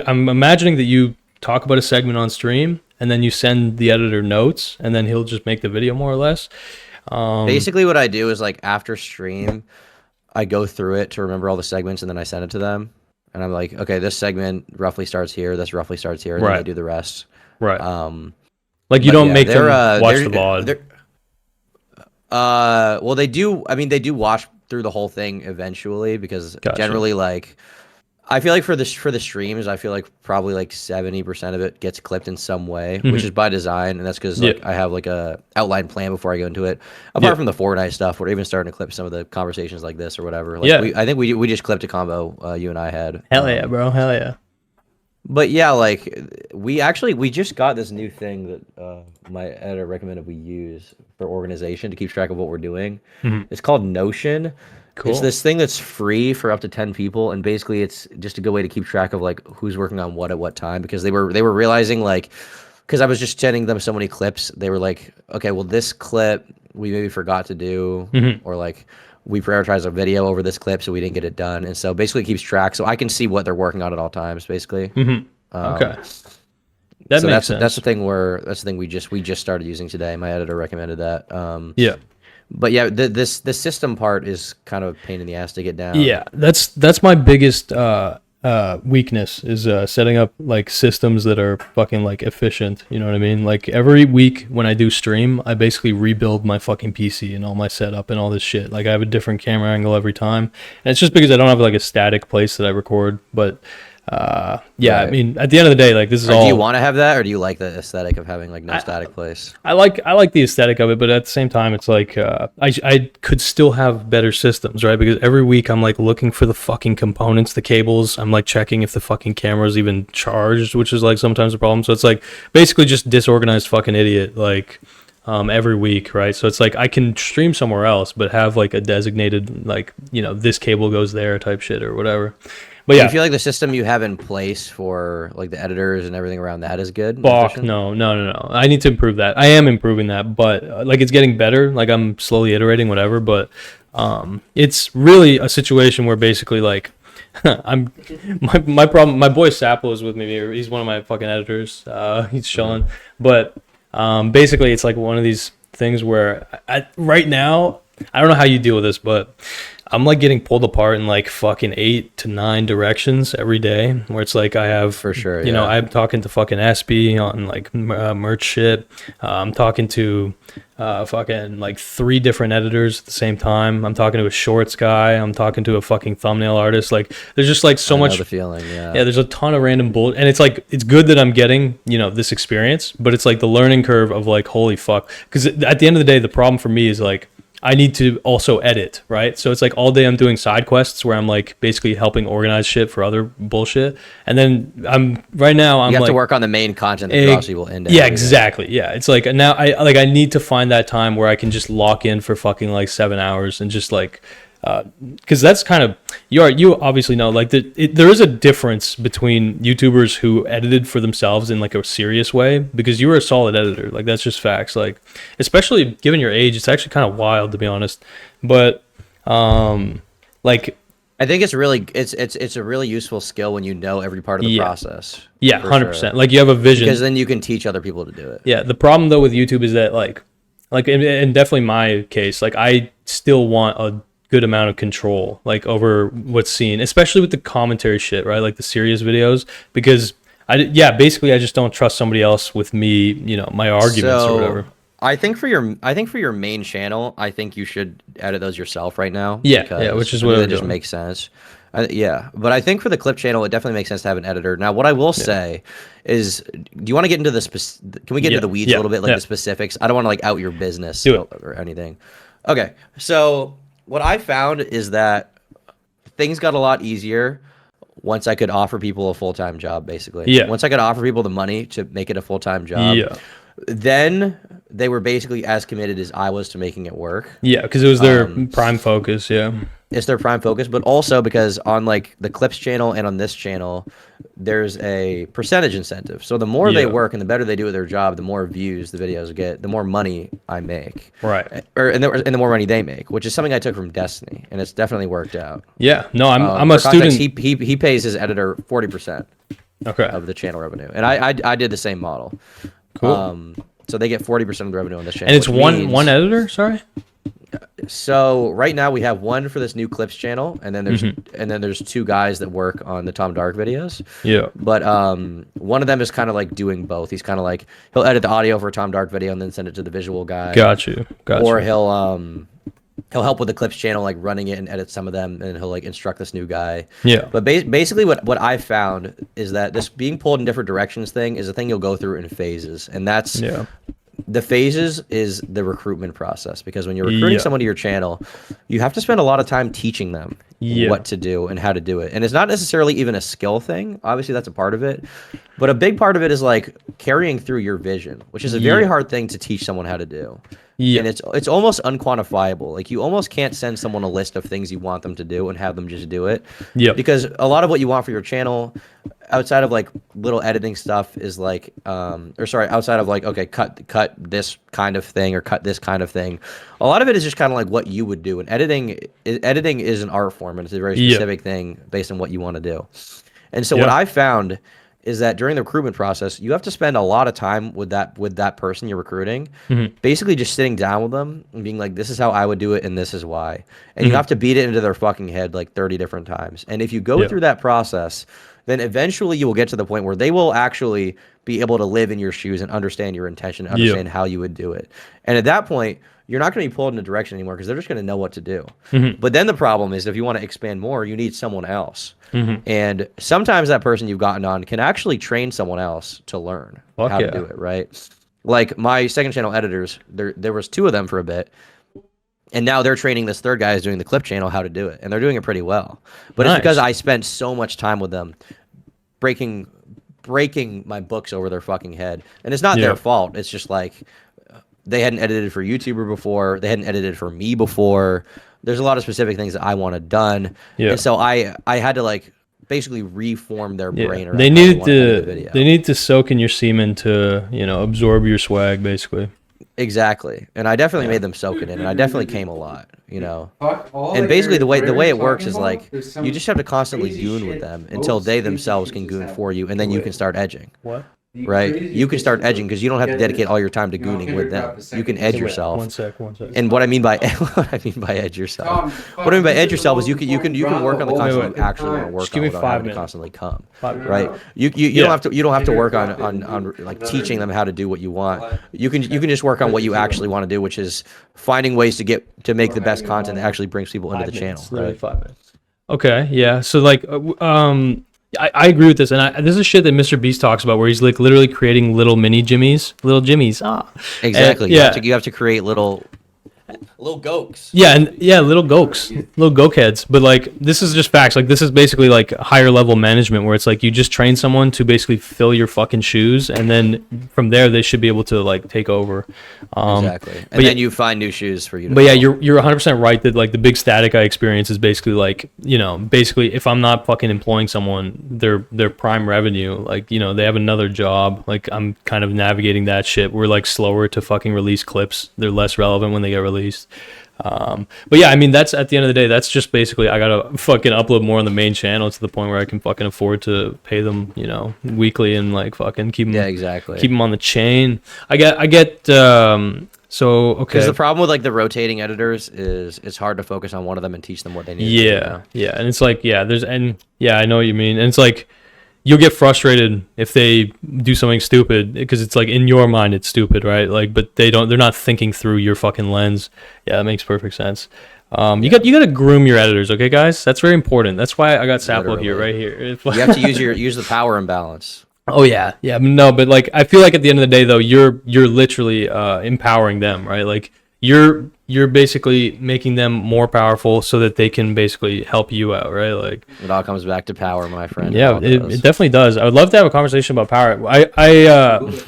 I'm imagining that you talk about a segment on stream, and then you send the editor notes, and then he'll just make the video more or less. Basically what I do is like after stream I go through it to remember all the segments, and then I send it to them, and I'm like, okay, this segment roughly starts here, this roughly starts here, and then I do the rest. Right. Like you don't make them watch the VOD. Well, they do. I mean, they do watch through the whole thing eventually because generally, like, I feel like for the streams, I feel like probably like 70% of it gets clipped in some way, which is by design, and that's because like I have like a outline plan before I go into it. Apart from the Fortnite stuff, we're even starting to clip some of the conversations like this or whatever. Like, I think we just clipped a combo you and I had. Hell yeah, bro. Hell yeah. But yeah, like we just got this new thing that my editor recommended we use for organization to keep track of what we're doing. It's called Notion. Cool. It's this thing that's free for up to 10 people, and basically it's just a good way to keep track of like who's working on what at what time, because they were realizing, like, because I was just sending them so many clips, they were like, okay, well, this clip we maybe forgot to do, or like we prioritized a video over this clip, so we didn't get it done. And so basically it keeps track, so I can see what they're working on at all times, basically. Okay. That makes sense. That's the thing we just started using today. My editor recommended that. Yeah. But yeah, the system part is kind of a pain in the ass to get down. Yeah, that's my biggest weakness is setting up like systems that are fucking like efficient. You know what I mean? Like every week when I do stream, I basically rebuild my fucking PC and all my setup and all this shit. Like I have a different camera angle every time, and it's just because I don't have like a static place that I record. But yeah, right. I mean, at the end of the day, like this is all. Do you want to have that, or do you like the aesthetic of having like no static place? I like the aesthetic of it, but at the same time, it's like I could still have better systems, right? Because every week I'm like looking for the fucking components, the cables. I'm like checking if the fucking camera's even charged, which is like sometimes a problem. So it's like basically just disorganized fucking idiot, like every week, right? So it's like I can stream somewhere else, but have like a designated, like, you know, this cable goes there type shit or whatever. But yeah, do you feel like the system you have in place for like the editors and everything around that is good? Fuck, no. I need to improve that. I am improving that, but like it's getting better. Like I'm slowly iterating, whatever. But it's really a situation where basically like I'm my problem. My boy Saplow is with me here. He's one of my fucking editors. He's chilling, but basically it's like one of these things where right now I don't know how you deal with this, but I'm like getting pulled apart in like fucking 8 to 9 directions every day, where it's like I have, for sure, you know, I'm talking to fucking SB on like merch shit. I'm talking to fucking like 3 different editors at the same time. I'm talking to a shorts guy. I'm talking to a fucking thumbnail artist. Like there's just like so much. The feeling, yeah. Yeah, there's a ton of random bull, and it's like it's good that I'm getting, you know, this experience, but it's like the learning curve of like holy fuck, because at the end of the day, the problem for me is like I need to also edit, right? So it's like all day I'm doing side quests where I'm like basically helping organize shit for other bullshit. And then you have to work on the main content that draws people into. Yeah, exactly. Yeah. It's like now I need to find that time where I can just lock in for fucking like 7 hours and just like, because that's kind of you obviously know like there is a difference between YouTubers who edited for themselves in like a serious way, because you were a solid editor, like that's just facts, like especially given your age. It's actually kind of wild, to be honest, but like I think it's a really useful skill when you know every part of the process. Yeah, 100%. Sure. Like you have a vision, because then you can teach other people to do it. Yeah, the problem though with YouTube is that like in definitely my case, like I still want a good amount of control like over what's seen, especially with the commentary shit, right? Like the serious videos, because basically I just don't trust somebody else with me, you know, my arguments or whatever. I think for your main channel, I think you should edit those yourself right now. Yeah, which is what it just makes sense. But I think for the clip channel, it definitely makes sense to have an editor. Now, what I will say is, do you want to get into can we get into the weeds a little bit, like the specifics? I don't want to like out your business or anything. Okay, so what I found is that things got a lot easier once I could offer people a full-time job, basically. Yeah. Once I could offer people the money to make it a full-time job, then they were basically as committed as I was to making it work. Yeah, because it was their prime focus, It's their prime focus, but also because on like the Clips channel and on this channel, there's a percentage incentive. So the more they work and the better they do at their job, the more views the videos get, the more money I make. Right. And the more money they make, which is something I took from Destiny, and it's definitely worked out. Yeah. No, I'm a student. He pays his editor 40% of the channel revenue, and I did the same model. Cool. So they get 40% of the revenue on this channel. And it's one editor. Sorry. So right now we have one for this new clips channel, and then there's Mm-hmm. 2 guys that work on the Tom Dark videos. Yeah. But one of them is kind of like doing both. He's kind of like he'll edit the audio for a Tom Dark video and then send it to the visual guy, Got you. Got or you. he'll help with the clips channel, like running it and edit some of them, and he'll like instruct this new guy. Yeah. But basically, what I found is that this being pulled in different directions thing is a thing you'll go through in phases, and that's Yeah. the phases is the recruitment process, because when you're recruiting Yeah. someone to your channel, you have to spend a lot of time teaching them Yeah. what to do and how to do it. And it's not necessarily even a skill thing. Obviously, that's a part of it. But a big part of it is like carrying through your vision, which is a very Yeah. hard thing to teach someone how to do. Yeah. And it's almost unquantifiable. Like you almost can't send someone a list of things you want them to do and have them just do it. Yep. Because a lot of what you want for your channel, outside of like little editing stuff, is like outside of like, okay, cut this kind of thing or cut this kind of thing. A lot of it is just kind of like what you would do. And editing is an art form, and it's a very specific thing based on what you want to do. And so what I found is that during the recruitment process, you have to spend a lot of time with that person you're recruiting, basically just sitting down with them and being like, this is how I would do it and this is why. And you have to beat it into their fucking head like 30 different times. And if you go through that process, then eventually you will get to the point where they will actually be able to live in your shoes and understand your intention, and understand how you would do it. And at that point, you're not going to be pulled in a direction anymore, because they're just going to know what to do. But then the problem is, if you want to expand more, you need someone else. And sometimes that person you've gotten on can actually train someone else to learn how to do it, right? Like my second channel editors, there was 2 of them for a bit. And now they're training this third guy who's doing the clip channel how to do it. And they're doing it pretty well. But it's because I spent so much time with them breaking my books over their fucking head. And it's not their fault. It's just like they hadn't edited for YouTuber before. They hadn't edited for me before. There's a lot of specific things that I wanted done. And so I had to like basically reform their brain around They how need wanted to edit the video. they need to soak in your semen to, absorb your swag, basically. Exactly. And I definitely made them soak it in, and I definitely came a lot, And basically the way it works is like you just have to constantly goon with them until they themselves can goon for you, and then you can start edging. What? Right? You can start edging because you don't have to dedicate all your time to gooning with them. You can edge yourself. One sec. And what I mean by edge yourself, what I mean by edge yourself is you can work on the content you actually want to work on without having to constantly come. Right? You don't have to work on like teaching them how to do what you want. You can just work on what you actually want to do, which is finding ways to make the best content that actually brings people into the channel. Right? 5 minutes. Okay, yeah. So like, I agree with this, and this is shit that Mr. Beast talks about, where he's like literally creating little mini Jimmies. Exactly. And, you have to create little gokes. Yeah, little gokes, little goke heads. But like, this is just facts. Like, this is basically like higher level management, where it's like you just train someone to basically fill your fucking shoes, and then from there they should be able to like take over. Exactly. And then you find new shoes for you. But yeah, you're 100% right that like the big static I experience is basically like, basically if I'm not fucking employing someone, their prime revenue, like, they have another job. Like, I'm kind of navigating that shit. We're like slower to fucking release clips. They're less relevant when they get released. But yeah, I mean, that's at the end of the day, that's just basically I gotta fucking upload more on the main channel to the point where I can fucking afford to pay them, weekly, and like fucking keep them, keep them on the chain. I get so okay. Because the problem with like the rotating editors is it's hard to focus on one of them and teach them what they need. Yeah, and it's like I know what you mean, and it's like you'll get frustrated if they do something stupid, because it's like in your mind it's stupid, right? Like, but they're not thinking through your fucking lens. Yeah, that makes perfect sense. You got to groom your editors, okay, guys? That's very important. That's why I got Saplow here, right here. You have to use the power imbalance. Oh yeah, no, but like I feel like at the end of the day though, you're literally empowering them, right? Like you're basically making them more powerful so that they can basically help you out, right? Like it all comes back to power, my friend. Yeah, it definitely does. I would love to have a conversation about power.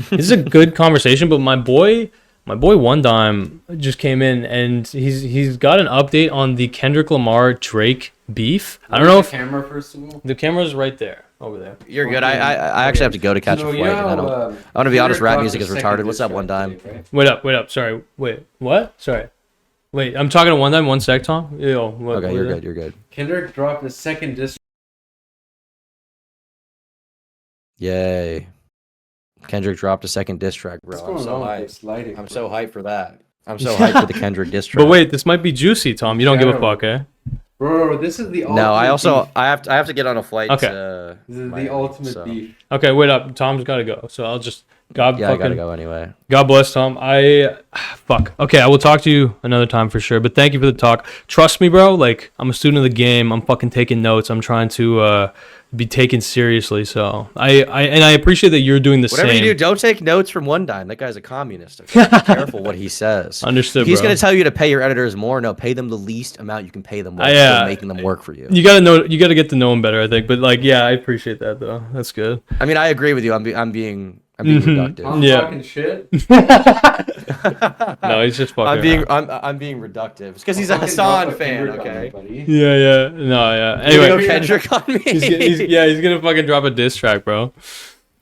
This is a good conversation, but my boy One Dime just came in and he's got an update on the Kendrick Lamar Drake beef. I don't know if the camera first of all. The camera's right there. Over there. You're good. I actually have to go to catch a flight. I want to be honest, rap music is retarded. What's up, One Dime? Wait up. Sorry. Wait. What? Sorry. Wait, I'm talking to One Dime. 1 sec, Tom. Okay, you're good. Kendrick dropped a second diss. Yay. Kendrick dropped a second diss track, bro. I'm so hyped for that. I'm so hyped for the Kendrick diss track. But wait, this might be juicy, Tom. You don't give a fuck, eh? Bro, this is the ultimate No, I also beef. I have to get on a flight. Okay. To This is Miami, the ultimate so- beef. Okay, wait up. Tom's got to go. So I'll just Yeah, I gotta go anyway. God bless, Tom. Fuck. Okay, I will talk to you another time for sure. But thank you for the talk. Trust me, bro. Like, I'm a student of the game. I'm fucking taking notes. I'm trying to be taken seriously. So I appreciate that you're doing the Whatever same. you do, don't take notes from One Dime. That guy's a communist. Okay? Be careful what he says. Understood, If he's bro. gonna tell you to pay your editors more. No, pay them the least amount you can pay them while Yeah. still making them work for you. You gotta know. You gotta get to know him better, I think. But like, yeah, I appreciate that though. That's good. I mean, I agree with you. I'm being reductive. I'm Yeah. talking shit. No, he's just fucking. I'm being reductive. It's because he's a Fucking Hassan drop a fan. Kendrick on Okay. me, buddy. Yeah. No, yeah. Anyway, Anyway, Kendrick on me. he's gonna fucking drop a diss track, bro.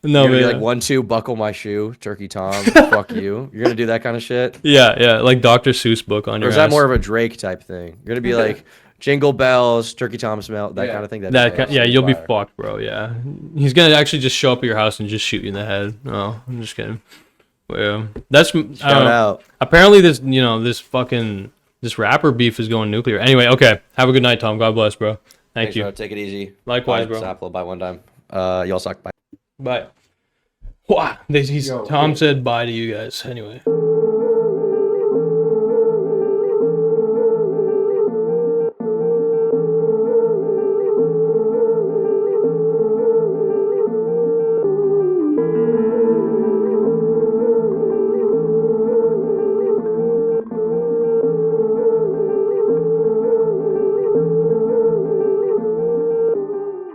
No, You're gonna man. be like 1-2, buckle my shoe, Turkey Tom, fuck you. You're gonna do that kind of shit. Yeah, like Dr. Seuss book on Or your is that ass. more of a Drake type thing? You're gonna be like Jingle Bells, Turkey Tom smell, that Yeah. kind of thing. Yeah, you'll be fire. fucked, bro. Yeah, he's gonna actually just show up at your house and just shoot you in the head. No, I'm just kidding. Well, that's I don't Shout know. out. Apparently, this rapper beef is going nuclear. Anyway, okay. Have a good night, Tom. God bless, bro. Thank Thanks, you. bro. Take it easy. Likewise, Bye, bro. Saplow, bye One Dime. Y'all suck. Bye. Bye. Wow. Yo, Tom yeah. said bye to you guys. Anyway.